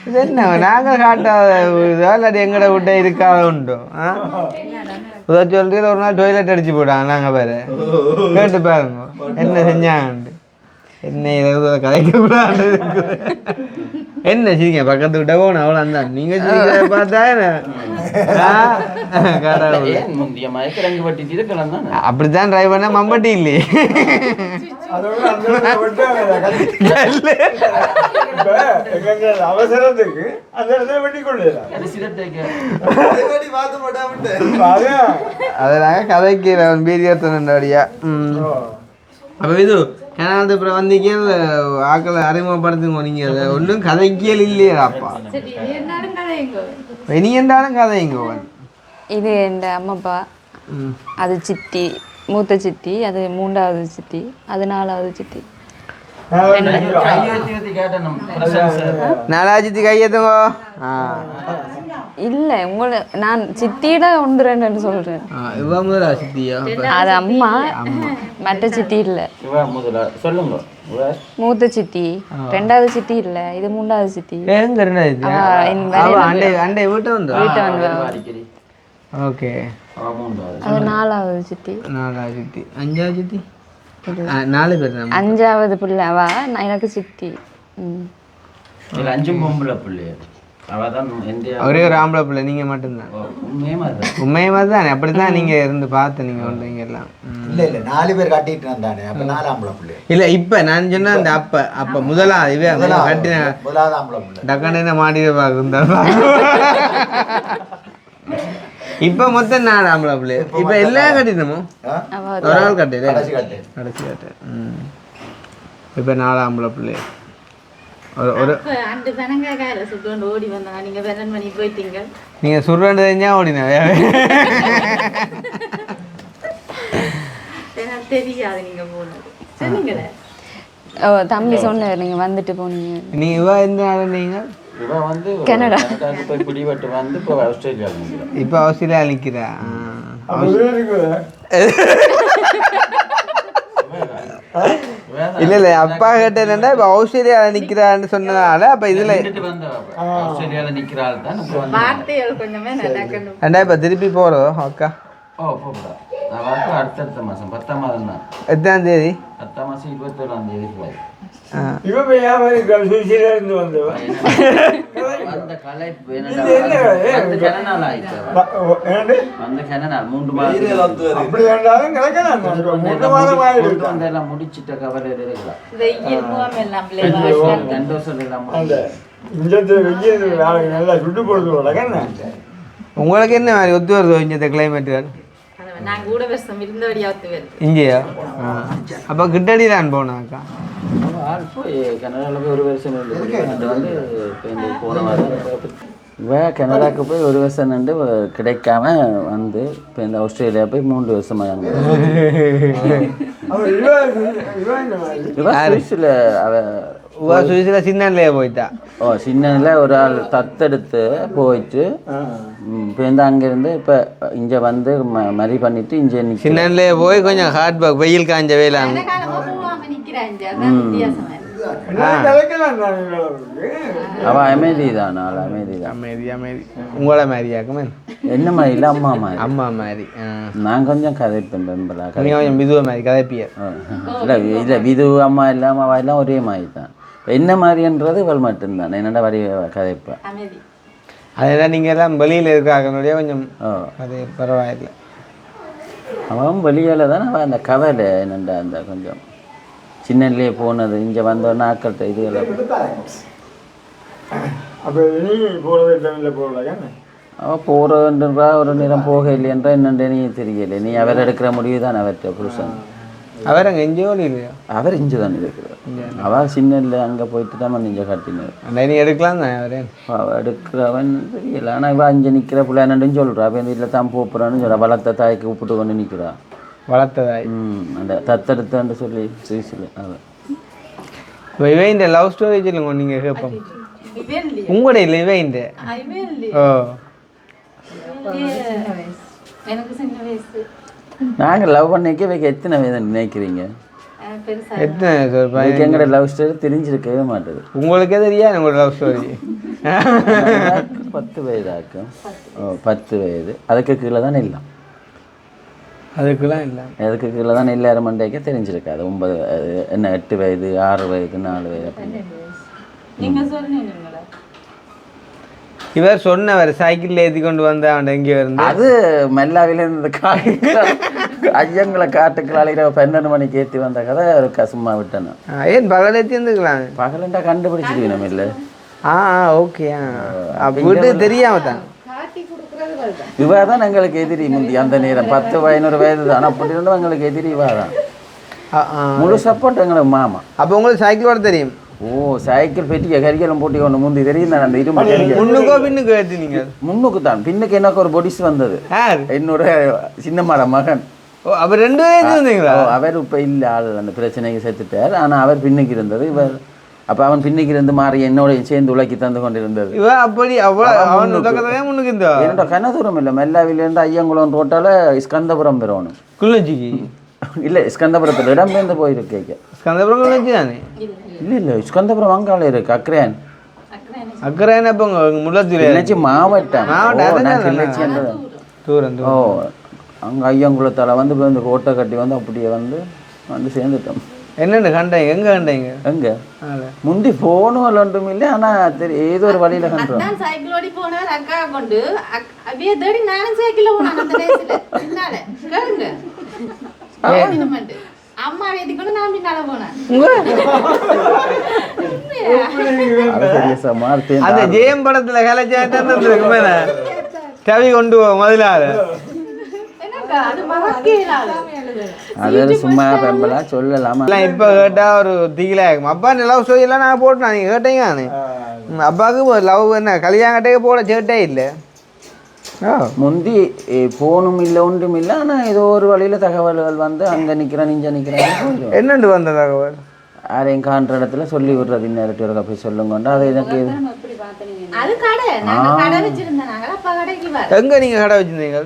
இது என்ன நாங்கள் காட்டாத இல்லாட்டி எங்கட விட்ட இருக்காத உண்டோ உதவி சொல்லிட்டு ஒரு நாள் டொய்லெட் அடிச்சு போட்டாங்க நாங்கள் பாரு கேட்டு பாருங்க என்ன செஞ்சாங்கன்ட்டு என்ன இதை கதைக்க கூடாது என்ன சரிங்க பக்கத்து விட்ட போகணும் அவ்வளோ அந்த நீங்கள் சரிங்க பார்த்தா ஏன் முந்திய மயக்கிறங்க பட்டிட்டு இருக்கலாம் தானே அப்படித்தான் ட்ரைவ் பண்ண மம்பட்டி இல்லையே அவசரத்துக்கு அந்த இடத்துல வெட்டி கொண்டு அதனால கதைக்கு பீரியத்தனடியா அப்போ இது ஏன்னா அப்புறம் வந்தீங்க ஆக்களை அறிமுகப்படுத்துங்க நீங்கள் அதை ஒன்றும் கதைக்கியல் இல்லையா அப்பா இனி என்றாலும் கதைங்க இது என் அம்மாப்பா அது சித்தி மூத்த சித்தி அது 3வது சித்தி அது 4வது சித்தி நாலாஜித்தி கையேத்துங்க இல்லை உங்களை நான் சித்தியிட 1-2 சொல்றேன் இவ முதலா சித்தியா அது அம்மா மற்ற சித்தி இல்லை சொல்லுங்க மூத்த சித்தி 2வது சித்தி இல்லை இது 3வது சித்தி எங்க இருந்தா அண்டை வீட்டை வந்து ஓகே அது 4வது சித்தி 4வது சித்தி 5வது சித்தி 4 பேர் தான் 5வது பிள்ளை அவ எனக்கு சித்தி 5 பொம்பளை பிள்ளை அவதான் ஒரே ஒரு ஆம்பளை பிள்ளை நீங்கள் மட்டும்தான் உண்மையே மாதிரி தானே அப்படி தான் நீங்கள் இருந்து பார்த்து நீங்கள் ஒன்றீங்க எல்லாம் இல்லை 4 பேர் கட்டிட்டு இருந்தானே அப்போ 4 ஆம்பளை பிள்ளை இல்லை இப்போ நான் சொன்னேன் அந்த அப்போ முதலாவது இவே கட்டின முதலாவது ஆம்பளை பிள்ளை டக்கான என்ன மாடியை பார்க்குறா இப்போ மொத்தம் 4 ஆம்பளை பிள்ளை இப்போ எல்லாம் கட்டினமோ ஒரு ஆள் கட்டல கடைசி கட்டு இப்போ 4 ஆம்பளை பிள்ளை ஒரு அந்த பனங்காயில சுட்டு ஓடி வந்தாங்க நீங்க வெள்ளன் பண்ணி போயிட்டீங்க நீங்க சுருண்டு தெரிஞ்சா ஓடினா எனக்கு தெரியாது நீங்க போனது சொன்னீங்களே தம்பி சொன்னார் நீங்க வந்துட்டு போனீங்க நீங்க இவ எந்த நாள் நீங்க இவ வந்து கனடா போய் குடிவட்டு வந்து இப்போ ஆஸ்திரேலியாவில் நிற்கிறோம் இப்போ ஆஸ்திரேலியா நிற்கிறா இல்ல இல்ல அப்பா கேட்டேன்னா இப்ப ஆஸ்திரேலியாவில் நிக்கிறான்னு சொன்னதால அப்ப இதுல ஆஸ்திரேலியால நிக்கிறாள் தான் இப்ப வந்து வார்த்தைகள் கொஞ்சமே நடக்கணும். ரெண்டா இப்ப திருப்பி போறோம் அக்கா போகக்கூடாது. நான் வந்து அடுத்தடுத்த மாதம் 10ஆம் மாதம் தான். எத்தாம் தேதி 10ஆம் மாதம் 21ஆம் தேதி போய் இவன் சுவிசில இருந்து வந்தவன் அந்த கலை அந்த கனநாள் ஆயிடுச்சு அந்த கனநாள் 3 மாதம் அப்படி வேண்டாலும் கிடக்கலாம் 3 மாதம் ஆயிடுச்சு அந்த எல்லாம் முடிச்சிட்ட கவலை இருக்கலாம் வெயில் முகம் எல்லாம் விளைவாக சந்தோஷம் எல்லாம் அந்த இந்த வெயில் நாளைக்கு நல்லா சுட்டு போடுறோம் என்ன உங்களுக்கு என்ன மாதிரி ஒத்து வருதோ இந்த கிளைமேட் நான் கூட வருஷம் இருந்தபடியாவது வருது. இங்கேயா அப்ப கிட்டடி தான் போனேன் அக்கா ஆள் போய் கனடாவில் போய் 1 வருஷம் நின்று வந்து இப்போ போன வாரம் இவன் கனடாவுக்கு போய் 1 வருஷம் நின்று கிடைக்காம வந்து இப்போ இந்த ஆஸ்திரேலியா போய் 3 வருஷமாக அங்கே சுவிஸில் சுவிசில சின்னன்லயே போயிட்டா சின்னதில் ஒரு ஆள் தத்தெடுத்து போயிட்டு இப்போ வந்து அங்கேருந்து இப்போ இங்கே வந்து மரி பண்ணிட்டு இங்கே நிற்க சின்னன்லயே போய் கொஞ்சம் ஹார்ட் ஒர்க் வெயில் காஞ்ச வேலை அவள் அமைதி தான் நாள் அமைதி தான் அமைதி அமைதி உங்களை மாதிரியாக்குமே என்ன மாதிரி இல்லை அம்மா மாதிரி அம்மா மாதிரி நான் கொஞ்சம் கதைப்பேன் பெம்பலா நீங்க கொஞ்சம் விதுவ மாதிரி கதைப்பியர் இல்லை இல்லை விது அம்மா இல்லாமல் அவள் எல்லாம் ஒரே மாதிரி தான் என்ன மாதிரின்றது இவள் மட்டும்தான் என்னடா வரி கதைப்பேன் அமைதி. அதெல்லாம் நீங்க எல்லாம் வெளியில இருக்காங்கனுடைய கொஞ்சம் அது பரவாயில்லை அவன் வெளியால் தான் அவன் அந்த கவலை என்னண்டா அந்த கொஞ்சம் சின்னன்லேயே போனது இங்கே வந்தோடனே ஆக்கள்கிட்ட இது எல்லாம் அப்போ நீ போகிறதே டைமில் போகல அவள் போகிறன்றா ஒரு நேரம் போக இல்லையன்றா என்னன்றே நீ தெரியலை நீ அவர் எடுக்கிற முடிவு தான் அவர்கிட்ட புருஷன் அவர் அங்கே எங்கேயோடு இல்லையா அவர் இங்கே தான் இருக்கிறார் அவள் சின்னல்ல அங்கே போயிட்டு தான் வந்து இங்கே கட்டினார் நீ எடுக்கலாம் தான் அவரே அவள் எடுக்கிறவன் தெரியல ஆனால் இவள் அங்கே நிற்கிற பிள்ளைன்னு சொல்கிறா அப்போ வீட்டில் தான் போப்புறான்னு சொல்கிறா வளர்த்த தாய்க்கு கூப்பிட்டு கொண்டு நிற்கிறா வளர்த்ததாய் அந்த தத்தெடுத்தான்னு சொல்லி சுவிஸில் அவள் இப்போ இவைண்ட லவ் ஸ்டோரி சொல்லுங்க நீங்கள் கேட்போம் உங்களோட இல்லை இவைண்ட ஓ எனக்கு சின்ன வயசு நாங்கள் லவ் பண்ணிக்க வைக்க எத்தனை வயது நினைக்கிறீங்க எத்தனை சொல்றேன் எங்களோட லவ் ஸ்டோரி தெரிஞ்சிருக்கவே மாட்டேது உங்களுக்கே தெரியா உங்களோட லவ் ஸ்டோரி 10 வயதாக்கும் 10 வயது அதுக்கு கீழே தான் இல்லை அதுக்கெல்லாம் இல்லை அதுக்கு கீழே தான் இல்லை மண்டைக்கே தெரிஞ்சிருக்காது 9 என்ன 8 வயது 6 வயது 4 வயது அப்படின்னு நீங்க சொன்னீங்களா இவர் சொன்னவர் சைக்கிளில் ஏற்றி கொண்டு வந்த அவன் எங்கே இருந்து அது மெல்லாவில இருந்து ஐயங்களை காட்டுக்கு அழைக்கிற 12 மணிக்கு ஏற்றி வந்த கதை ஒரு சும்மா விட்டேன் ஏன் பகல் ஏற்றி இருந்துக்கலாம் பகலண்டா கண்டுபிடிச்சிருக்கணும் இல்லை ஓகே வீட்டு தெரியாம தான் இவா தான் எங்களுக்கு எதிரி முந்தி அந்த நேரம் 10 11 வயது தான் அப்படி இருந்தும் எங்களுக்கு எதிரி இவா தான் முழு சப்போர்ட் எங்களுக்கு மாமா அப்போ உங்களுக்கு சைக்கிள் ஓட தெரியும் ஓ சைக்கிள் பெட்டிய கரிக்கலம் போட்டி ஒன்று முந்தி தெரியும் அந்த இரும்பு முன்னுக்கோ பின்னுக்கு ஏற்றினீங்க முன்னுக்கு தான் பின்னுக்கு எனக்கு ஒரு பொடிஸ் வந்தது என்னோட சின்னம்மாட மகன் ஓ அவர் 2 வயது இருந்தீங்களா அவர் இப்போ இல்லை ஆள் அந்த பிரச்சனைக்கு சேர்த்துட்டார் ஆனால் அவர் பின்னுக்கு இருந்தது இவர் அப்போ அவன் பின்னுக்கு இருந்து மாறி என்னோட சேர்ந்து உலக்கி தந்து கொண்டு இருந்தது இவன் அப்படி முன்னுக்கு இருந்தா என்னோட கனதூரம் இல்லை மெல்லாவிலேருந்து ஐயங்குளம் ரோட்டால ஸ்கந்தபுரம் பெறணும் குள்ளஞ்சிக்கு இல்லை ஸ்கந்தபுரத்தில் இடம்பெயர்ந்து போயிருக்கேன் ஸ்கந்தபுரம் குள்ளஞ்சி தானே இல்லை ஸ்கந்தபுரம் அங்கால இருக்கு அக்ரேன் அக்கறையான இப்போ முள்ளத்தூர் கிளச்சி மாவட்டம் தூரம் ஓ அங்கே ஐயங்குளத்தால் வந்து இந்த ரோட்டை கட்டி வந்து அப்படியே வந்து சேர்ந்துட்டோம் என்னென்ன கண்டீங்க எங்கே கண்டீங்க எங்கே முந்தி ஃபோனும் ஒன்றும் இல்லை ஆனால் ஏதோ ஒரு வழியில் கண்டோம் நான் சைக்கிள் ஓடி போனார் அக்கா கொண்டு அப்படியே தேடி நானும் சைக்கிளில் போனேன் அந்த நேரத்தில் பின்னால கேளுங்க அம்மா வேதிக்கொண்டு நான் பின்னால போனேன் அந்த ஜெயம் படத்துல கலைச்சாட்டு கவி கொண்டு போ முதலாள அது சும்மா பெம்பலா சொல்லலாமா இப்ப கேட்டா ஒரு திகிலாகும் அப்பா லவ் ஸ்டோரி எல்லாம் நான் போட்டேன் நீங்க கேட்டீங்க அப்பாவுக்கு லவ் என்ன கல்யாணம் கட்டையே போட சேட்டே இல்லை முந்தி போனும் இல்லை ஒன்றும் இல்லை ஆனால் ஏதோ ஒரு வழியில் தகவல்கள் வந்து அங்கே நிற்கிறேன் இங்கே நிற்கிறேன் என்னண்டு வந்த தகவல் யாரையும் காண்ற இடத்துல சொல்லி விடுறது இன்னொரு ஒரு போய் சொல்லுங்கண்டா அது எனக்கு அது கடை நாங்க கடை வச்சிருந்தோம் அப்பா கடைக்கு வர எங்க நீங்க கடை வச்சிருந்தீங்க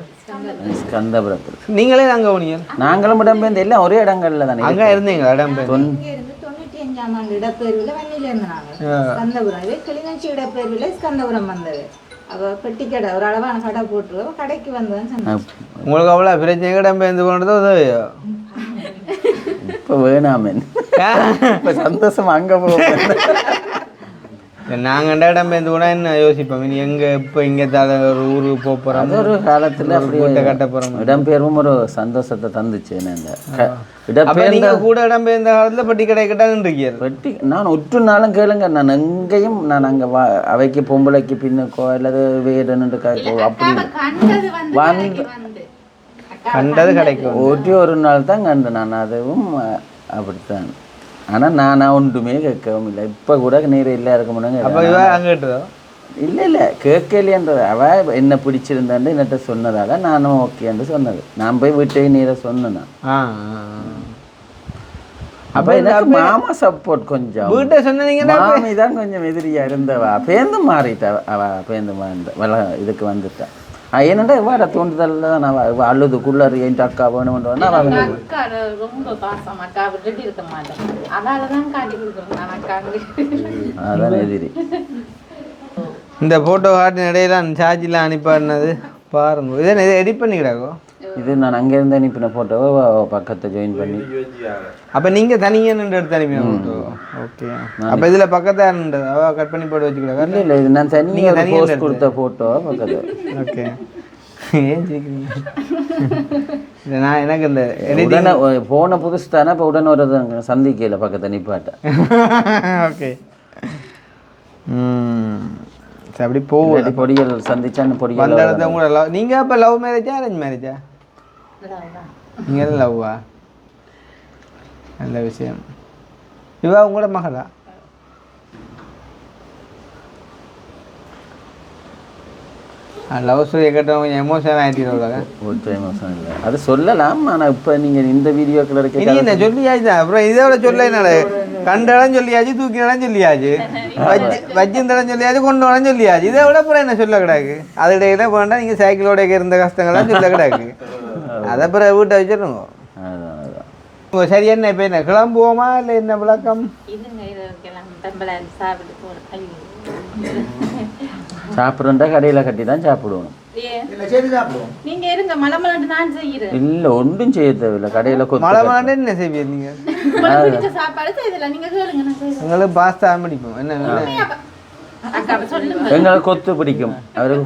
ஸ்கந்தபுரத்தில். நீங்களே அங்கே போனீங்க? நாங்களும் இடம்பெயர்ந்து எல்லாம் ஒரே இடங்கள்ல தானே. அங்கே இருந்தீங்களா இடம்பெயர்ந்து? இங்க இருந்து 95ஆம் ஆண்டு இடப்பெயர்வில் வன்னியில இருந்தாங்க. ஸ்கந்தபுரம் இது கிளிநொச்சி இடப்பெயர்வில் ஸ்கந்தபுரம் வந்தது. அவ பெட்டி கடை ஒரு அளவான கடை போட்டு கடைக்கு வந்ததுன்னு சொன்னாங்க. உங்களுக்கு அவ்வளோ பிரச்சனை இடம்பெயர்ந்து போனது உதவியோ? இப்போ வேணாமே, இப்போ சந்தோஷம் அங்கே போவோம். நாங்கள் இடம்பெயர்ந்து போனால் என்ன யோசிப்போம், இனி எங்கே இப்போ இங்கே தான் ஒரு ஊருக்கு போக போகிறோம். அது ஒரு காலத்தில் அப்படி வீட்டை கட்ட போகிறோம். இடம்பெயர்வும் ஒரு சந்தோஷத்தை தந்துச்சு. என்ன நீங்கள் கூட இடம்பெயர்ந்த காலத்தில் பெட்டி கடை கிட்டான்னு இருக்கீங்க. வெட்டி நான் ஒற்று நாளும் கேளுங்க, நான் எங்கேயும் நான் அங்கே அவைக்கு பொம்பளைக்கு பின்னுக்கோ அல்லது வேடனுண்டு காய்க்கோ அப்படி வந்து கண்டது கிடைக்கும். ஒரு நாள் தான் கண்டேன் நான். அதுவும் அப்படித்தான். ஆனால் நான் ஒன்றுமே கேட்கவும் இல்லை. இப்போ கூட நீர் இல்லை இருக்க முடியுங்க. அப்போ அங்கே கேட்டதோ இல்லை கேட்கலையன்றது. அவள் என்ன பிடிச்சிருந்தான்னு என்னட்ட சொன்னதால் நானும் ஓகேன்னு சொன்னது. நான் போய் வீட்டையும் நீரை சொன்னேன். அப்போ எனக்கு மாமா சப்போர்ட் கொஞ்சம். வீட்டை சொன்னீங்கன்னா மாமி தான் கொஞ்சம் எதிரியாக இருந்தவா. பேருந்து மாறிட்டா. அவள் பேருந்து இதுக்கு வந்துட்டா. ஏன்னா இவாட தோன்றுதல் தான் நான் அழுதுக்குள்ளார் என் அக்கா வேணும்ன்றா. ரொம்ப பாசம் அக்கா விட்டுட்டு இருக்க மாட்டேன். அதாலதான் காட்டி கொடுக்குறேன். அதான் எதிரி. இந்த ஃபோட்டோ காட்டின இடையில சார்ஜில் அனுப்பினது பாருங்க. இதை எடிட் பண்ணிக்கிறாக்கோ? இது நான் அங்கேருந்து அனுப்பின ஃபோட்டோவை பக்கத்தை ஜாயின் பண்ணி. அப்போ நீங்கள் தனியாக நின்று எடுத்து அனுப்பின ஃபோட்டோ? ஓகே. அப்போ இதில் பக்கத்தான் நின்றது அவள் கட் பண்ணி போட்டு வச்சுக்கிறா? இல்லை இல்லை, இது நான் தனியாக போஸ்ட் கொடுத்த ஃபோட்டோ பக்கத்து. ஓகே. ஏன் ஜெயிக்கிறீங்க? இல்லை நான் எனக்கு இந்த உடனே போன புதுசு தானே. இப்போ உடனே ஒரு சந்திக்கையில் பக்கத்தை நிப்பாட்டேன். ஓகே. சரி, அப்படி போகும். பொடியல் சந்திச்சான்னு பொடியல் அந்த இடத்த கூட லவ். நீங்கள் இப்போ லவ் மேரேஜா அரேஞ்ச் மேரேஜா? நீங்கள் லவ்வா? நல்ல விஷயம். இவா உங்களோட மகளா? லவ் ஸ்டோரியை கேட்டவங்க கொஞ்சம் எமோஷன் ஆகிட்டீங்க. ஒரு எமோஷன் இல்லை, அது சொல்லலாம். ஆனால் இப்போ நீங்கள் இந்த வீடியோக்கள் இருக்க என்ன சொல்லியாச்சு. அப்புறம் இதோட சொல்ல என்ன, கண்டடம் சொல்லியாச்சு, தூக்கினடம் சொல்லியாச்சு, வச்சிருந்தடம் சொல்லியாச்சு, கொண்டோடம் சொல்லியாச்சு. இதை விட அப்புறம் என்ன சொல்ல கிடாக்கு? அது இடையில வேண்டாம். நீங்கள் சைக்கிளோட இருந்த கஷ்டங்கள்லாம் சொல்ல கிடாக்கு. அதை அப்புறம் வீட்டை வச்சிருங்க. சரி, என்ன இப்போ என்ன கிளம்புவோமா இல்லை என்ன விளக்கம்? சாப்பிட்றா கடையில் கட்டி தான் சாப்பிடுவோம். நீங்க இருங்க, மலமலண்டு நான் செய்யறேன். இல்லை ஒன்றும் செய்ய தேவையில்லை. கடையில் மலமலண்டு என்ன செய்வீங்க நீங்கள்? சாப்பாடு செய்யல, நீங்க கேளுங்க நான் செய்யறேன். எங்களுக்கு பாஸ்தா பிடிக்கும். என்ன எங்களுக்கு கொத்து பிடிக்கும். அவருக்கு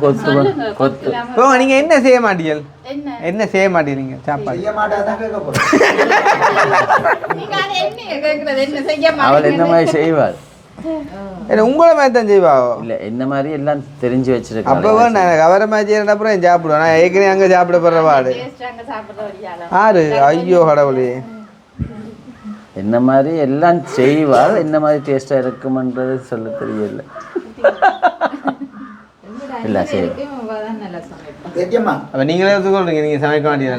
கொத்து. ஓ, நீங்க என்ன செய்ய மாட்டீங்க? என்ன செய்ய மாட்டீங்க? சாப்பாடு அவள் என்ன மாதிரி செய்வாள்? உங்களை மாதிரி தான் செய்வாவோ? இல்லை, என்ன மாதிரி எல்லாம் தெரிஞ்சு வச்சிருக்கேன். அப்போ நான் அவரை மாதிரி அப்புறம் சாப்பிடுவேன். நான் ஏற்கனவே அங்கே சாப்பிட போடுற பாடு ஆறு. ஐயோ கடவுளே. என்ன மாதிரி எல்லாம் செய்வாள். என்ன மாதிரி டேஸ்டாக இருக்குமன்றது சொல்ல தெரியல. இல்லை சரி. அப்போ நீங்களே சொல்றீங்க நீங்கள் சமைக்க மாட்டீங்க?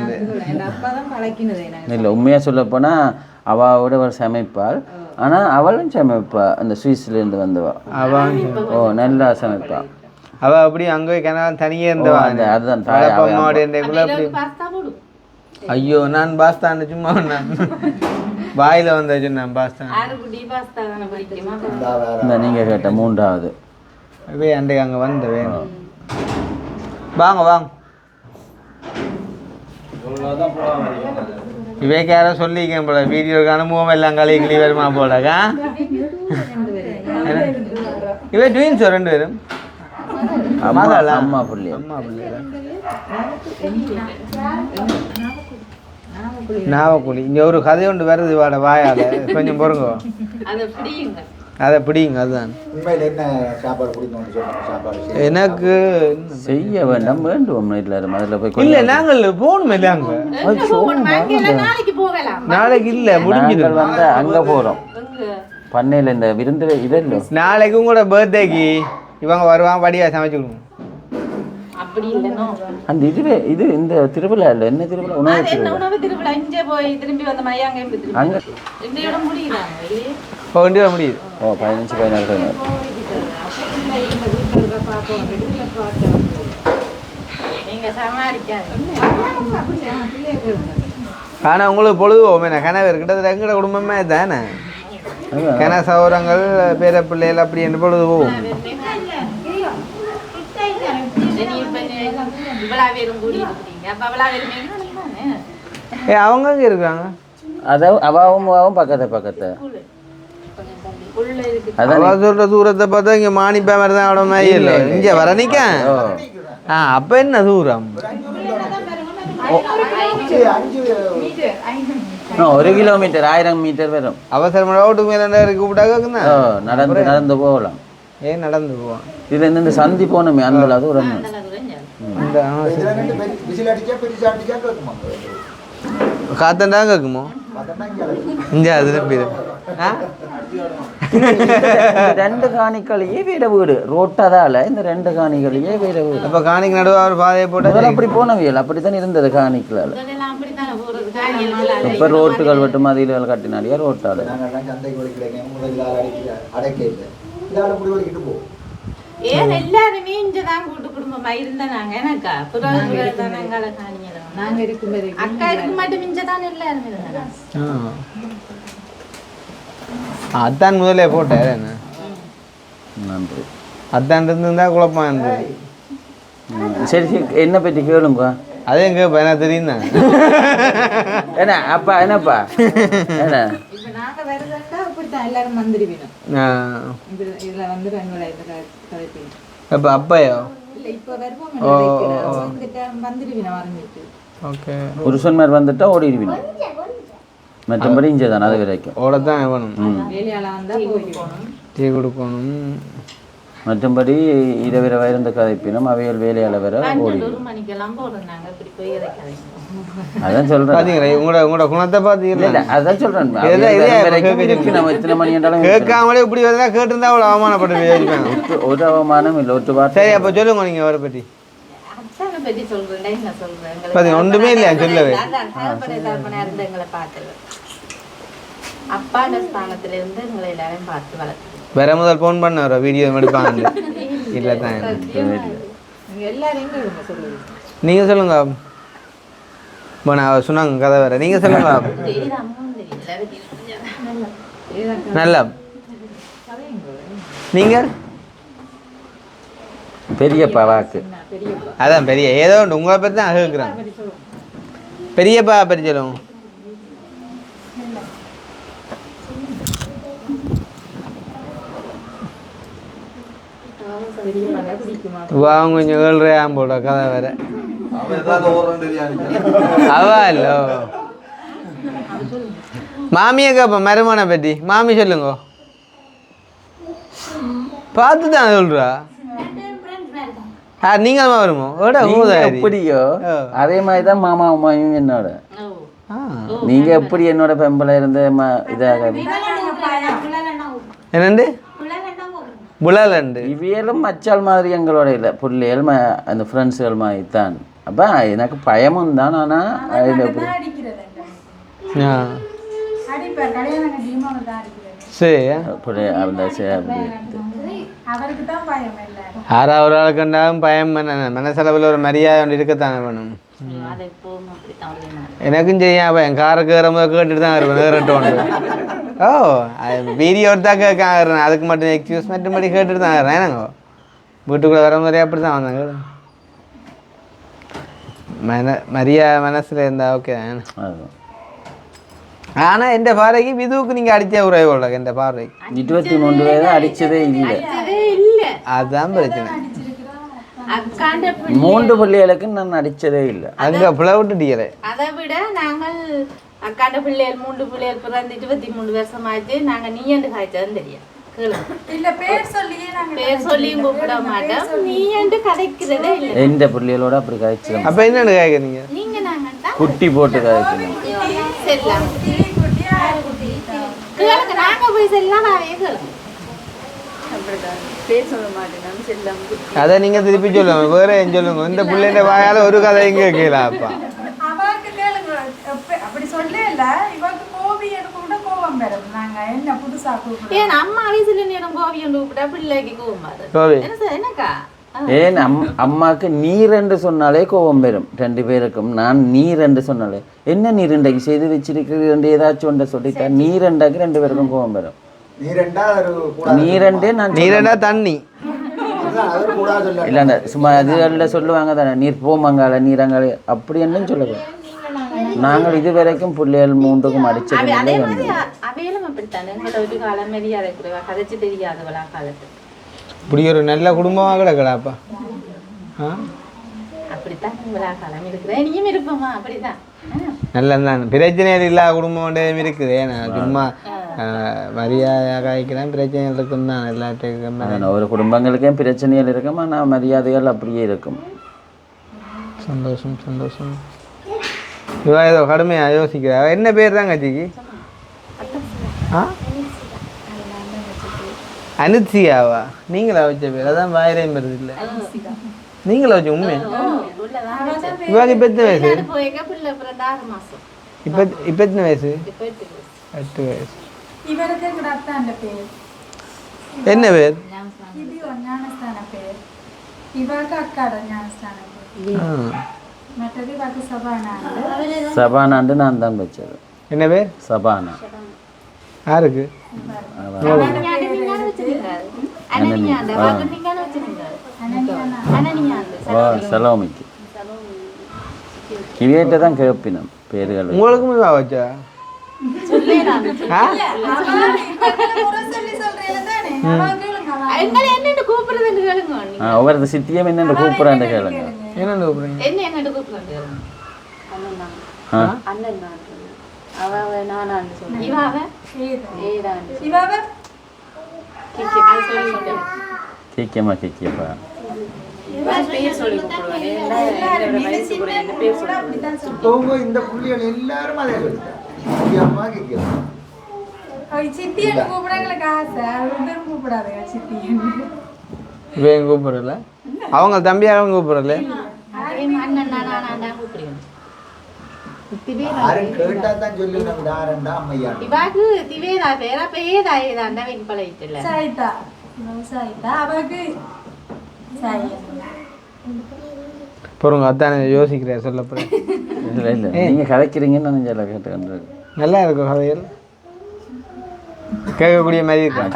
இல்லை, உண்மையாக சொல்ல போனால் அவாவோட ஒரு சமைப்பாள். ஆனால் அவளும் சமைப்பா. அந்த சுவிஸ்லேருந்து வந்தவா அவன். ஓ, நல்லா சமைப்பா அவள். அப்படி அங்கே கிணறு தனியே இருந்தவா? அதுதான் அப்படி. ஐயோ, நான் பாஸ்தான்னு சும்மா நான் வாயில் வந்த சொன்னேன் பாஸ்தா. இந்த நீங்கள் கேட்ட மூன்றாவது அன்றைக்கு அங்கே வந்த வேணும். வாங்க வாங்க. இவைக்கு யாரோ சொல்லிக்கேன் போல, வீடியோக்கு அனுபவம் எல்லாம் கிளி வருமா போலக்கா. இவை ட்வீன்ஸோ 2 பேரும்? அம்மா பிள்ளை. நாவக்குழி. இங்கே ஒரு கதை ஒன்று வருது வாட வாயால். கொஞ்சம் பொறுங்க, அதை பிடிங்க. அதுதான் எனக்கு செய்ய வேண்டாம். வேண்டும் அதில் போய் இல்லை, நாங்கள் போகணும். இல்லை அங்கே நாளைக்கு இல்லை, முடிஞ்சது. வந்து அங்கே போகிறோம் பண்ணையில் இந்த விருந்து இது இல்லை. நாளைக்கு உங்களோட பர்த்டேக்கு இவங்க வருவாங்க. படியா சமைச்சு கொடுங்க. அந்த இதுவே இது இந்த திருவிழா இல்லை. என்ன திருவிழா? உணவு திருவிழா. அங்கே கொண்டு வர முடியுது. ஓ, 15-16 நீங்க ஆனால் உங்களுக்கு பொழுதுவோம் என்ன கணவர் கிட்டத்தட்ட எங்கட குடும்பமே தானே கன சௌரங்கள் பேர பிள்ளைகள் அப்படி என்று பொழுதுவோம் அவங்க அங்கே இருக்காங்க அவாவும் பக்கத்தை அதான் சொல்ற தூரத்தை பார்த்தா இங்கே மாணிப்பா மாதிரி தான் அவ்வளோ மாதிரி இல்லை இங்கே வர நிற்க அப்போ என்ன தூரம் 1 கிலோமீட்டர் 1000 மீட்டர் வரும் அவசரமாக ரோட்டுக்கு மேலே கூப்பிட்டாக்குன்னா நடந்து போகலாம் ஏன் நடந்து போவான் இதுல இருந்து சந்தி போனோமே அந்த தூரம் காத்தண்டா கேட்குமோ இங்கே அது பேர் ரெண்டு காணிக்களையே வேற வீடு ரோட்டதால இந்த 2 காணிகளையே வேற வீடு அப்போ காணிக்கு நடுவாக ஒரு பாதையை போட்டு அப்படி போனவியல் அப்படித்தான் இருந்தது காணிக்கலால் இப்ப ரோட்டுகள் விட்டு மதில்கள் கட்டினாடியா ரோட்டால ஏன் எல்லாருமே இங்கதான் கூட்டு குடும்பமா இருந்தாங்க எனக்கா நாங்க இருக்கும்போது அக்கா இருக்கும் மட்டும் இங்கதான் எல்லாருமே இருந்தாங்க அதான் முதலே போட்டார் என்ன நன்றி அதான் இருந்திருந்தா குழப்பம் இருந்தது சரி என்ன பற்றி கேளுங்க அதே எங்க எனக்கு தெரியும் தான் என்ன அப்பா என்னப்பா என்ன இப்ப நாங்க வருதுன்னா அப்படித்தான் எல்லாரும் வந்துருவினோம் இதுல வந்து பெண்களை கதைப்பீங்க அப்போ அப்பையோ இல்ல இப்ப வருவோம் வந்துருவினோம் வரஞ்சிட்டு ஓகே புருஷன்மார் வந்துட்டா ஓடிடுவீங்க மற்றபடி இங்கே தான் அது வரைக்கும் ஓடத்தான் வேணும் வேலையால வந்தா போயிடணும் டீ கொடுக்கணும் மற்றபடி இரவிர வயர்ந்த கதைப்பினும் அவைகள் வேலையால் வர ஓடி அதான் சொல்றேன் பாத்தீங்களா உங்களோட குணத்தை பாத்தீங்களா இல்லை அதான் சொல்றேன் நம்ம எத்தனை மணி என்றாலும் கேட்காமலே இப்படி வந்தா கேட்டிருந்தா அவ்வளோ அவமானப்பட்டு யோசிப்பாங்க ஒரு அவமானம் இல்லை ஒரு வார்த்தை சரி அப்போ சொல்லுங்க நீங்க அவரை பற்றி பத்தி சொல்றேன் என்ன சொல்றேன் பாத்தீங்க ஒன்றுமே இல்லையா சொல்லவே எங்களை பார்த்தது அப்பாண்ட ஸ்தானத்துல இருந்து எங்களை எல்லாரையும் பார்த்து வளர்த்து வேற முதல் ஃபோன் பண்ண வர வீடியோ எடுப்பாங்க இல்லை தான் எல்லாரையும் சொல்லுங்க நீங்கள் சொல்லுங்க இப்போ நான் சொன்னாங்க கதை வேற நீங்கள் சொல்லுங்க நல்ல நீங்கள் பெரியப்பா வாக்கு அதான் பெரிய ஏதோ ஒன்று உங்களை பற்றி தான் கேட்குறேன் பெரியப்பா பற்றி சொல்லுங்க அவங்க கொஞ்சம் ஏழ்றையாம் போட கதை வேற அவா இல்லோ மாமியை கேப்ப மருமனை பற்றி மாமி சொல்லுங்க பார்த்து தான் சொல்றா நீங்கள் வருமோ எப்படியோ அதே மாதிரி தான் மாமா அம்மாயும் என்னோட நீங்க எப்படி என்னோட பெம்பளை இருந்த இதாக என்னண்டு புலலண்டு இவையெல்லாம் மச்சால் மாதிரி எங்களோட இல்லை பிள்ளைகள் அந்த ஃப்ரெண்ட்ஸுகள் மாதிரி தான் அப்போ எனக்கு பயமும் தான் ஆனால் அதில் எப்படி சரி அப்படி அந்த அப்படி யாராவது ஒரு ஆள் கண்டாலும் பயம் மனசளவில் ஒரு மரியாதை ஒன்று இருக்கத்தானே வேணும் எனக்கும் செய்யும் என் காருக்கு ஏறும்போது கேட்டுட்டு தான் இருப்பேன் நேரட்டோன்னு ஓ வீடியோ தான் கேட்க அதுக்கு மட்டும் எக்ஸ்கியூஸ் மற்றபடி கேட்டுட்டு தான் இருறேன் ஏன்னாங்க வீட்டுக்குள்ளே வர மாதிரி அப்படி தான் வந்தாங்க மனசில் இருந்தா ஓகே ஆனால் எந்த பார்வைக்கு விதுவுக்கு நீங்கள் அடித்தே உறவோட எந்த பார்வைக்கு 23 வயது அடிச்சதே இல்லை அதுதான் பிரச்சனை 3 பிள்ளைகளுக்கு நான் அடிச்சதே இல்லை அங்கே பிள்ளை விட்டுட்டீங்களே அதை விட நாங்கள் அக்காண்ட பிள்ளைகள் 3 பிள்ளைகள் பிறந்து 23 வருஷம் ஆச்சு நாங்க நீ என்று காய்ச்சதுன்னு தெரியும் இல்ல பேர் சொல்லியே நாங்க பேர் சொல்லியும் கூப்பிட மாட்டோம் நீ என்று கதைக்கிறதே இல்லை எந்த பிள்ளைகளோட அப்படி காய்ச்சிடும் அப்போ என்னென்னு கேட்குறீங்க நீங்க நாங்க குட்டி போட்டு காய்க்கணும் செல்லாம் கேளுங்க நாங்க போய் செல்லாம் நாவே கேளுங்க பேர் சொல்ல மாட்டேன் செல்லம் அதை நீங்கள் திருப்பி சொல்லுங்க வேற ஏன் சொல்லுங்க இந்த பிள்ளைங்க வாயால் ஒரு கதையும் கேட்கலாம் அப்பா அவருக்கு கேளுங்க அப்படி சொல்ல இல்ல இவருக்கு கோபி எனக்கு கூட கோபம் வரும் நாங்க என்ன புதுசா கூப்பிடுறோம் ஏன் அம்மா வயசுல நேரம் கோவியம் கூப்பிட்டா பிள்ளைக்கு கோபம் கோவி என்ன என்னக்கா ஏன் அம்மாவுக்கு நீர் என்று சொன்னாலே கோபம் வரும் 2 பேருக்கும். நான் நீர் என்று சொன்னாலே என்ன நீர் இன்றைக்கு செய்து வச்சிருக்கிறேன் ஏதாச்சும் ஒன்றை சொல்லிட்டா நீர் என்றாக்கு 2 பேருக்கும் கோபம் வரும். நீரண்டே நான் நீரண்டா தண்ணி இல்லைண்டா சும்மா அதுகளில் சொல்லுவாங்க தானே நீர் போமங்கால நீரங்கால அப்படி என்னன்னு சொல்லக்கூடாது. நாங்கள் இது வரைக்கும் பிள்ளைகள் 3க்கும் அடிச்சது அவையிலும் அப்படித்தான் எங்களோட ஒரு காலம் மரியாதை குறைவா கதைச்சு தெரியாதவளா காலத்து இப்படி ஒரு நல்ல குடும்பமாக கிடக்கடாப்பா. அப்படித்தான் விழா காலம் இருக்கிறேன் நீயும் இருப்போமா அப்படிதான் நல்லதான் பிரச்சனைகள் இல்லாத குடும்பம் இருக்குது. நான் சும்மா மரியாதை காய்க்கிறேன் பிரச்சனைகள் இருக்கும் தான் எல்லாத்துக்கும். ஒரு குடும்பங்களுக்கே பிரச்சனைகள் இருக்கும் ஆனால் மரியாதைகள் அப்படியே இருக்கும். சந்தோஷம் சந்தோஷம். இவா ஏதோ கடுமையாக யோசிக்கிறா. என்ன பேர் தான் கட்சிக்கு? அனுசியாவா? நீங்களா வச்ச பேர்? அதான் வாயிரையும் வருது இல்லை நீங்களா வச்ச உண்மை? இவாக்கு இப்போ எத்தனை வயசு? இப்போ எத்தனை வயசு? 8 வயசு. இவருக்கு அந்த பேர் என்ன பேர்? இது ஞானஸ்தான பேர். இவருக்கு அக்காட ஞானஸ்தான பேர். மற்றது இவருக்கு சபானா. சபானாண்டு நான் தான் வச்சது. என்ன பேர்? சபானா. யாருக்கு? சலோமிக்கு இவையிட்ட தான் கேட்பினோம் பேர்கள். உங்களுக்கும் இவா வச்சா? ஒவ்வொரு சித்தியம் என்னென்று கூப்பிட்றான்னு கேளுங்க. என்னென்னு கூப்பிடுறீங்க? கேக்கியம்மா கேக்கியப்பா. இந்த புள்ளிகள் எல்லாரும் அதே சித்தியன்னு கூப்பிடாங்களுக்கு ஆசை கூப்பிடாத சித்தியன்னு. இவன் கூப்பிடல அவங்க தம்பியாக கூப்பிடல. பொருங்க அத்தானே யோசிக்கிறேன் சொல்ல போறேன். இல்லை நீங்கள் கதைக்கிறீங்கன்னு நான் சொல்ல கேட்டு நல்லா இருக்கும் கதைகள் கேட்கக்கூடிய மாதிரி இருக்காங்க.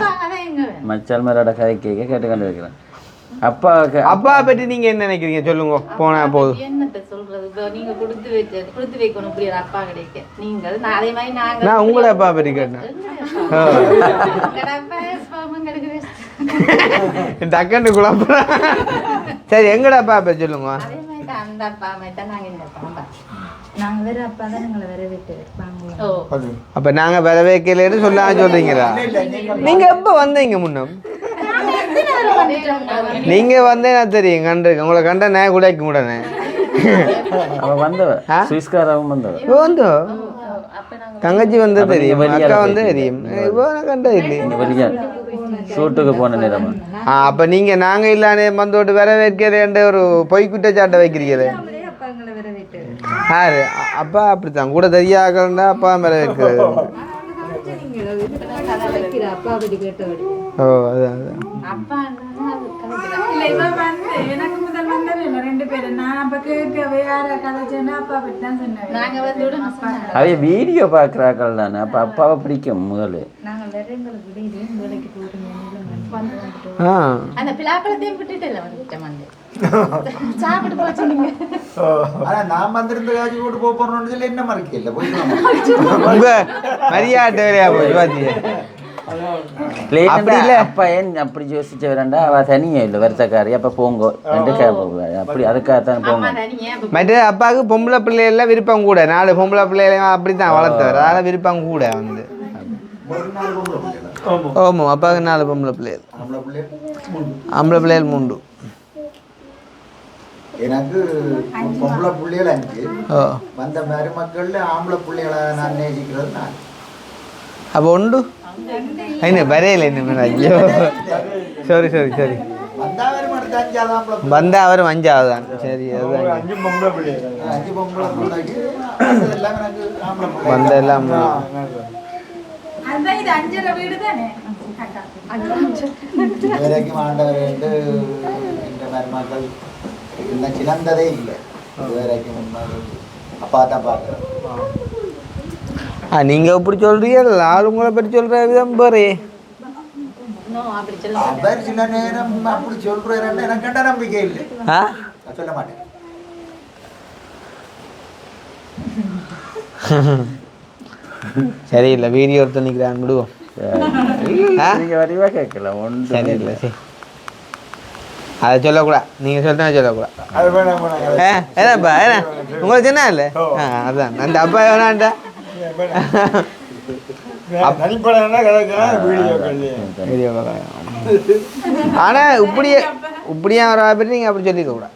மச்சால் மேலோட கதை கேட்டு கண்டு வைக்கிறேன். அப்பா பற்றி நீங்க என்ன நினைக்கிறீங்க சொல்லுங்க. போனா போதும் என்னத்த சொல்றது நீங்க கொடுத்து வைக்கணும் இப்படி ஒரு அப்பா கிடைக்க நீங்கள் அதே மாதிரி நாங்க நான் உங்களோட அப்பா பற்றி கேட்டேன். டக்குன்னு குழப்ப. சரி எங்கட அப்பா பற்றி சொல்லுங்க. அதே மாதிரி அந்த அப்பா மாதிரி தான் நாங்க இந்த அப்பா நாங்க வேற அப்பா தான் எங்களை வேற விட்டு வைப்பாங்க. அப்ப நாங்க வேற வைக்கலன்னு சொல்லாம சொல்றீங்களா? நீங்க எப்ப வந்தீங்க? முன்னம் நீங்க வந்தே நான் தெரியும் கண்டிருக்கேன். உங்களை கண்ட நான் குடைக்க கூடனே வந்தவ சுவிஸ்காராவும் வந்தோ தங்கச்சி வந்து தெரியும் அக்கா வந்து தெரியும். கண்டது இல்லை வெளியா ஷூட்டுக்கு போன நேரம். அப்ப நீங்க நாங்க இல்லானே வந்தோட்டு வேற வைக்கிறேன் ஒரு பொய் குற்றச்சாட்டை வைக்கிறீங்களே. யாரு அப்பா? அப்படித்தான் கூட தெரியாதுன்னா அப்பா மேல வைக்கிறது. ஓ அதான் எனக்கு முதல் வந்தவே இல்லை 2 பேரும். நான் அப்ப கேட்கவே யார கதைச்சேன்னா அப்பா பற்றி தான் சொன்னேன். அவைய வீடியோ பார்க்குறாக்கள் தானே. அப்போ அப்பாவை பிடிக்கும் முதல்ல. அந்த பிளாப்பழத்தையும் விட்டுட்டு சாப்பிட்டு போச்சுங்க. நான் வந்திருந்த காட்சி போட்டு போறோம்னு சொல்லி என்ன மறைக்கல உங்க மரியாதை வேலையா போய் பாத்தீங்க. அப்படி இல்லை அப்பா ஏன் அப்படி யோசிச்ச வேண்டாம். அவ தனியே இல்லை வருத்தக்காரி. அப்போ போங்கோ அப்படி அதுக்காகத்தான் போங்க. மற்ற அப்பாவுக்கு பொம்பளை பிள்ளைகள்லாம் விருப்பம் கூட. 4 பொம்பளை பிள்ளைகளையும் அப்படித்தான் வளர்த்தவர். அதனால விருப்பம் கூட வந்து. ஓமோ அப்பாவுக்கு 4 பொம்பளை பிள்ளைகள். ஆம்பளை பிள்ளைகள் 3. எனக்கு பொம்பளை பிள்ளைகள் 5. வந்த மருமக்கள்ல ஆம்பளை பிள்ளைகளை நான் நேசிக்கிறது நான். அப்போ உண்டு என்ன வரையில என்ன? ஐயோ சரி சரி சரி வந்தா அவரும் 5ஆவது தான். சரி அதுதான் வந்த எல்லாம் இது 5 வீடு தானே. ஆண்டவர் மருமக்கள் இன்னும் சிறந்ததே இல்லை இதுவரைக்கும் அப்பா தான் பார்க்குறேன். நீங்கள் இப்படி சொல்கிறீங்க ஆள் உங்களை பற்றி சொல்கிற விதம் பாரு. அவர் சில நேரம் அப்படி சொல்றாருன்னு எனக்கு கண்ட நம்பிக்கை இல்லை. நான் சொல்ல மாட்டேன். சரியில்லை வீடியோ எடுத்து நிற்கிறான் விடுவோம். நீங்கள் வடிவாக கேட்கல ஒன்று சரியில்லை சரி அதை சொல்லக்கூடாது. நீங்கள் சொல்லிட்டா சொல்லக்கூடாது. அது வேணாம் வேணாம். ஏன்னாப்பா ஏன்னா உங்களுக்கு சொன்னா இல்லை அதான் அந்த அப்பா வேணான்டா தனிப்படம்னா கிடைக்கலாம் வீடியோ ஆனால் இப்படியே வர பற்றி நீங்கள் அப்படி சொல்லிக்க கூடாது.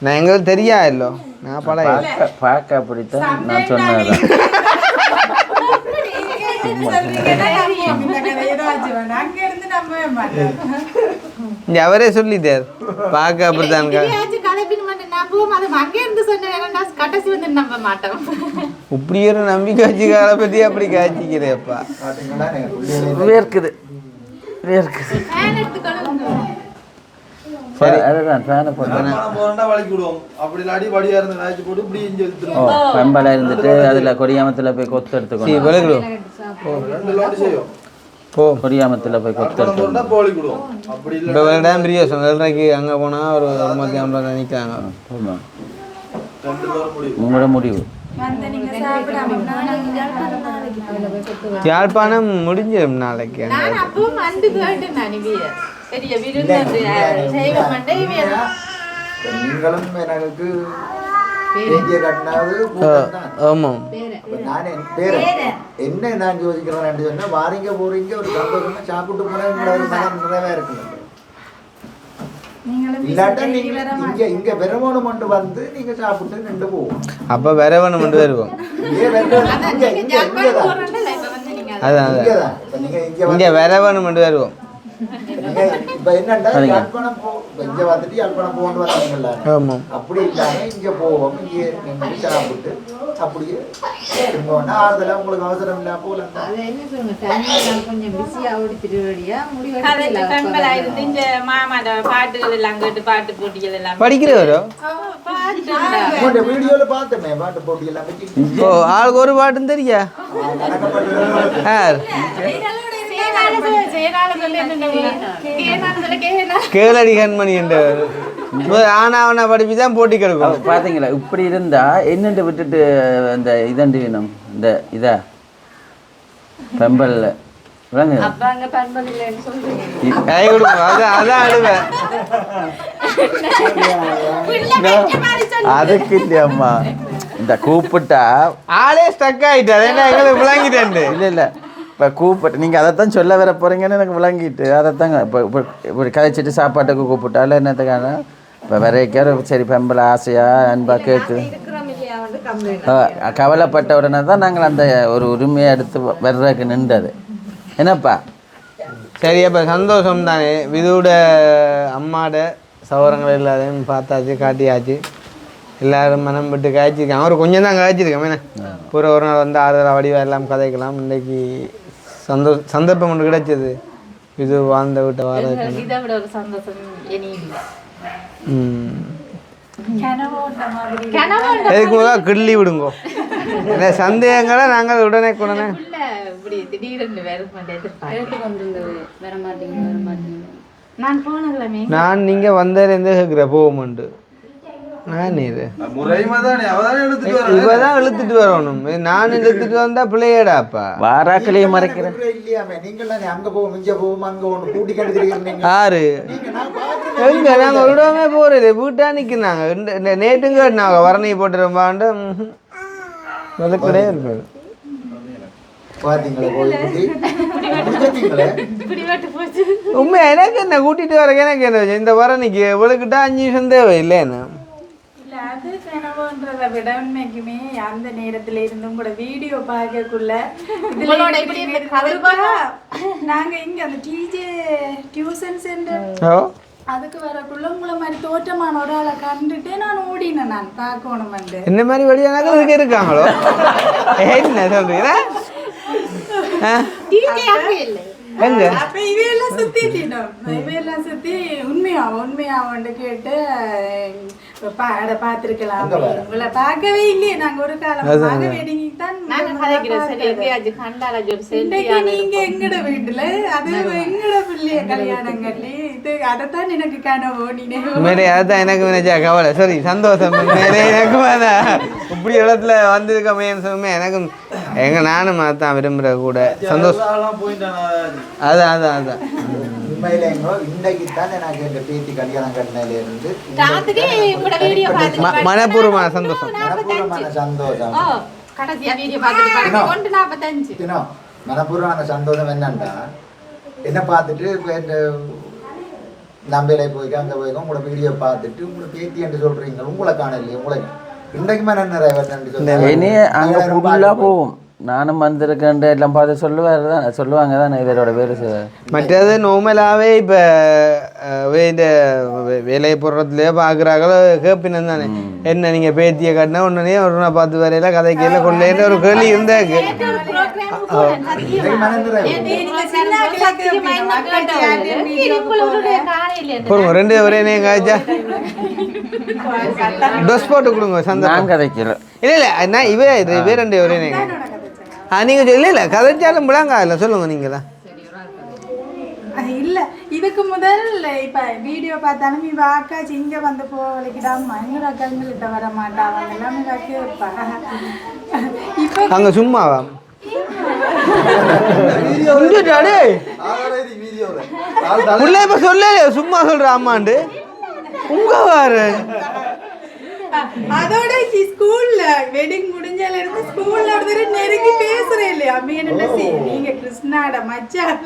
நான் எங்களுக்கு தெரியா இல்லோ நான் பல பார்க்க அப்படித்தான் நான் சொன்னதான். இங்கே அவரே சொல்லிட்டார் பார்க்க அப்படித்தான் இப்படி ஒரு நம்பிக்கை வச்சு காலை பற்றி அப்படி காய்ச்சிக்கிறேப்பா. வேர்க்குது வேர்க்குது. சரி அதுதான் ஃபேனை போட்டு பெம்பலை இருந்துட்டு அதில் கொடியாமத்தில் போய் கொத்து எடுத்துக்கணும். போ கொடியாமத்தில் போய் கொத்து எடுத்துக்கணும். இப்போ வேண்டாம் பிரியா சொன்னக்கு அங்கே போனால் ஒரு 50 நிற்கிறாங்க. உங்களோட முடிவு. யாழ்ப்பாணம் முடிஞ்சிடும் நாளைக்கு. நீங்களும் எனக்கு பேஜியை கட்டினாது ஆமாம். நான் என்ன நான் யோசிக்கிறேன் சொன்னா வாரிங்க போறீங்க ஒரு சந்தோஷமா சாப்பிட்டு போனா ஒரு மனம் நிறைவா இருக்கணும். இல்லாட்டா நீங்க இங்க வெறவணும் கொண்டு வந்து நீங்க சாப்பிட்டு நின்று போவோம். அப்போ வெறவணும் கொண்டு வருவோம். அதான் இங்கே வெறவணும் கொண்டு வருவோம். இப்ப என்னண்டா யாழ்ப்பாணம் இங்க வந்துட்டு யாழ்ப்பாணம் போகணும் வராங்கல்ல. அப்படி இல்லாம இங்க போவோம். இங்கே நின்று சாப்பிட்டு அப்படியே திரும்ப ஆறுதலா உங்களுக்கு அவசரம் இல்ல போல கொஞ்சம் பிஸியா ஓடித்திருவடியா பாட்டுகள் எல்லாம் கேட்டு பாட்டு போட்டிகள் எல்லாம் படிக்கிறவரோ வீடியோல பார்த்தமே பாட்டு போட்டி எல்லாம் வச்சு ஆளுக்கு ஒரு பாட்டும் தெரியா கேளடி கண்மணி என்றவர் ஆனாவனா படிப்பு தான் போட்டி கிடக்கும். பார்த்தீங்களா இப்படி இருந்தா என்னண்டு விட்டுட்டு இந்த இதண்டு வேணும் இந்த இதா பெம்பல்ல விளங்கு கை கொடுக்கும். அதான் அழுவேன் அதுக்கு இல்லையம்மா இந்த கூப்பிட்டா ஆளே ஸ்டக் ஆயிட்டாரு. என்ன எங்களுக்கு விளங்கிட்டேன். இல்லை இல்லை இப்போ கூப்பிட்டு நீங்கள் அதைத்தான் சொல்ல வர போகிறீங்கன்னு எனக்கு விளங்கிட்டு அதைத்தாங்க இப்போ இப்படி கதைச்சிட்டு சாப்பாட்டுக்கு கூப்பிட்டால என்னத்துக்கான இப்போ வரைக்கார சரி பெம்பளை ஆசையாக அன்பா கேட்கு கவலைப்பட்ட உடனே தான் நாங்கள் அந்த ஒரு உரிமையை எடுத்து வர்றதுக்கு நின்றது. என்னப்பா சரி அப்போ சந்தோஷம் தானே. விதுவோட அம்மாட சவரங்கள் எல்லாத்தையும் பார்த்தாச்சு காட்டியாச்சு. எல்லோரும் மனம் விட்டு காய்ச்சிருக்கேன். அவர் கொஞ்சம் தான் காய்ச்சிருக்கேன். என்ன பூரா ஒரு நாள் வந்து ஆறுதலாக வடிவாக எல்லாம் கதைக்கலாம். இன்றைக்கி சந்தர்ப்பம் ஒன்று கிடைச்சது. இது வாழ்ந்த விட்ட வார எதுக்கு முதல் கிள்ளி விடுங்கோ. சந்தேகங்களை நாங்கள் உடனே நான் நீங்கள் வந்ததுலேருந்தே கேட்குற போகும்ண்டு நான் இது இவதான் இழுத்துட்டு வரணும். நான் இழுத்துட்டு வந்தா பிள்ளையடாப்பா வாராக்களையே மறைக்கிறேன். யாரு எங்க நாங்க விடாம போறது வீட்டா நிக்கிறாங்க. நேற்றுங்க கேட்டாங்க வரணி போட்டுருப்பாண்டு கிடையாது இருப்பாரு. உண்மை எனக்கு என்ன கூட்டிட்டு வரக்கு எனக்கு என்ன இந்த வரணிக்கு இவளுக்கிட்ட 5 நிமிஷம் தேவை இல்லைன்னு அது கனவுன்றதை விட உண்மைக்குமே அந்த நேரத்துல இருந்தும் கூட வீடியோ பார்க்கக்குள்ள நாங்க இங்க அந்த டிஜே டியூஷன் சென்டர் அதுக்கு வரக்குள்ள உங்களை மாதிரி தோற்றமான ஒரு ஆளை கண்டுட்டு நான் ஓடினேன். நான் பார்க்கணும் வந்து என்ன மாதிரி வழியாக இதுக்கு இருக்காங்களோ என்ன சொல்றீங்க? எங்க அப்ப இவையெல்லாம் சுத்திட்டோம். இவையெல்லாம் சுத்தி உண்மையாவன்னு கேட்டு பார்த்துருக்கலாம். உங்களை பார்க்கவே இல்லையே நாங்க ஒரு காலம் வெடிங்கி தான் நீங்க எங்கட வீட்டுல அது எங்கட பிள்ளைய கல்யாணம் கட்டி இது அதைத்தான் எனக்கு கனவோ மேலே அதுதான் எனக்கு நினைச்சா கவலை. சரி சந்தோஷம். மேலே எனக்கும் அதான் இப்படி இடத்துல வந்திருக்கமேன்னு சொல்லுமே எனக்கும் நானும் அதான் விரும்புகிற கூட சந்தோஷம். அதான் அதான் அதான் உண்மையில இன்றைக்கு தான் எனக்கு எங்க பேத்தி கல்யாணம் கட்டினதுல இருந்து மனப்பூர்வமான சந்தோஷம். மனப்பூர்வமான சந்தோஷம் என்னன்னா என்ன பார்த்துட்டு இந்த நம்பையில போய்க்க அங்கே போய்க்க உங்களோட வீடியோ பார்த்துட்டு உங்களை பேத்தி என்று சொல்றீங்க, உங்களை காணலையே உங்களுக்கு இன்றைக்கு மேலே நிறைய போவோம். நானும் வந்திருக்கேன் எல்லாம் பார்த்து சொல்லுவாங்க தான் இவரோட பேர். மற்றது நோமலாகவே இப்போ இந்த வேலையை போடுறதுலேயே பார்க்குறாங்களோ கேப்பினம் தானே என்ன நீங்கள் பேத்தியை கட்டினா உடனே ஒரு நாள் பார்த்து வரையில கதைக்கையில கொள்ளைன்ற ஒரு கேள்வி இருந்தாங்க. போடுங்க 2 ஒரே நேரம் காய்ச்சா டொஸ் போட்டு கொடுங்க. சந்தோஷம் கதைக்கல இல்லை என்ன இவே 2 ஒரே நேரம் நீங்கள் இல்லை கதைச்சாலும் விடாங்க இல்லை சொல்லுங்க நீங்கள் தான். இல்ல இதுக்கு முதல் இப்ப வீடியோ பார்த்தாலும் இவ அக்காச்சி இங்க வந்து போகலைக்கிடாம எங்க அக்காங்கிட்ட வர மாட்டாங்க எல்லாமே கேட்பாங்க. இப்ப அங்க சும்மாவா இப்ப சொல்ல சும்மா சொல்ற அம்மாண்டு உங்க வாரு அதோட ஸ்கூல்ல வெட்டிங் முடிஞ்சால இருந்து ஸ்கூல்ல ஒருத்தர் நெருங்கி பேசுறேன் இல்லையா என்ன நீங்க கிருஷ்ணாட மச்சான்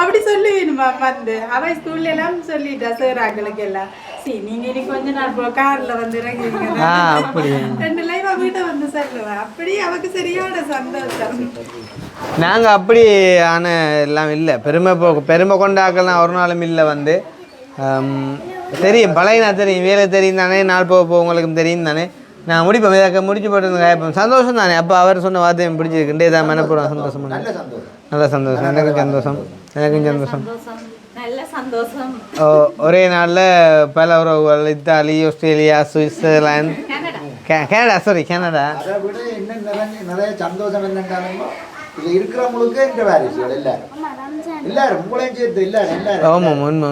அப்படி சொல்லுவீனுமா வந்து அவ ஸ்கூல்ல எல்லாம் சொல்லிட்டா சார் ஆக்களுக்கு எல்லாம் நீங்க இனி கொஞ்ச நாள் போ கார்ல வந்து இறங்குவீங்க 2 லைவ் வீட்டை வந்து சொல்லுவேன். அப்படி அவக்கு சரியான சந்தோஷம். நாங்க அப்படி ஆன எல்லாம் இல்லை பெருமை கொண்டாக்கலாம் ஒரு நாளும் இல்லை வந்து தெரியும் பழையனா தெரியும் வேலை தெரியும் தானே நாள் போக உங்களுக்கும் தெரியும் தானே நான் முடிப்பேன் இதாக்க முடிச்சு போட்டு கேட்பேன் சந்தோஷம் தானே. அப்போ அவர் சொன்ன வார்த்தை பிடிச்சிருக்குண்டே தான் மனப்பூர்வம் சந்தோஷம். நல்ல சந்தோஷம் எனக்கும் சந்தோஷம் ஒரே நாளில் பல உறவுகள் Italy Australia Switzerland Canada Canada அதை விட என்ன நிறைய சந்தோஷம் என்னென்றாலும் இதில் இருக்கிறவங்களுக்கு இந்த வேறு எல்லாரும் உங்களையும் சேர்த்து எல்லாரும் ஆமாம் உண்மை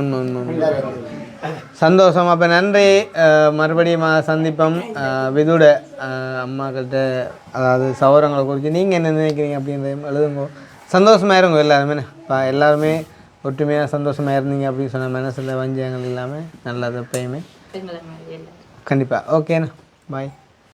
சந்தோஷம். அப்போ நன்றி. மறுபடியும் சந்திப்போம். விதுட அம்மாக்கிட்ட அதாவது சௌரங்களை குறித்து நீங்கள் என்ன நினைக்கிறீங்க அப்படின்றத எழுதுங்க. சந்தோஷமாக இருங்க எல்லாருமே. எல்லாருமே ஒற்றுமையாக சந்தோஷமாக இருந்தீங்க அப்படின்னு சொன்ன மனசில் வஞ்சகங்கள் இல்லாமல் நல்லது எப்பயுமே கண்டிப்பாக. ஓகேண்ணா பாய்.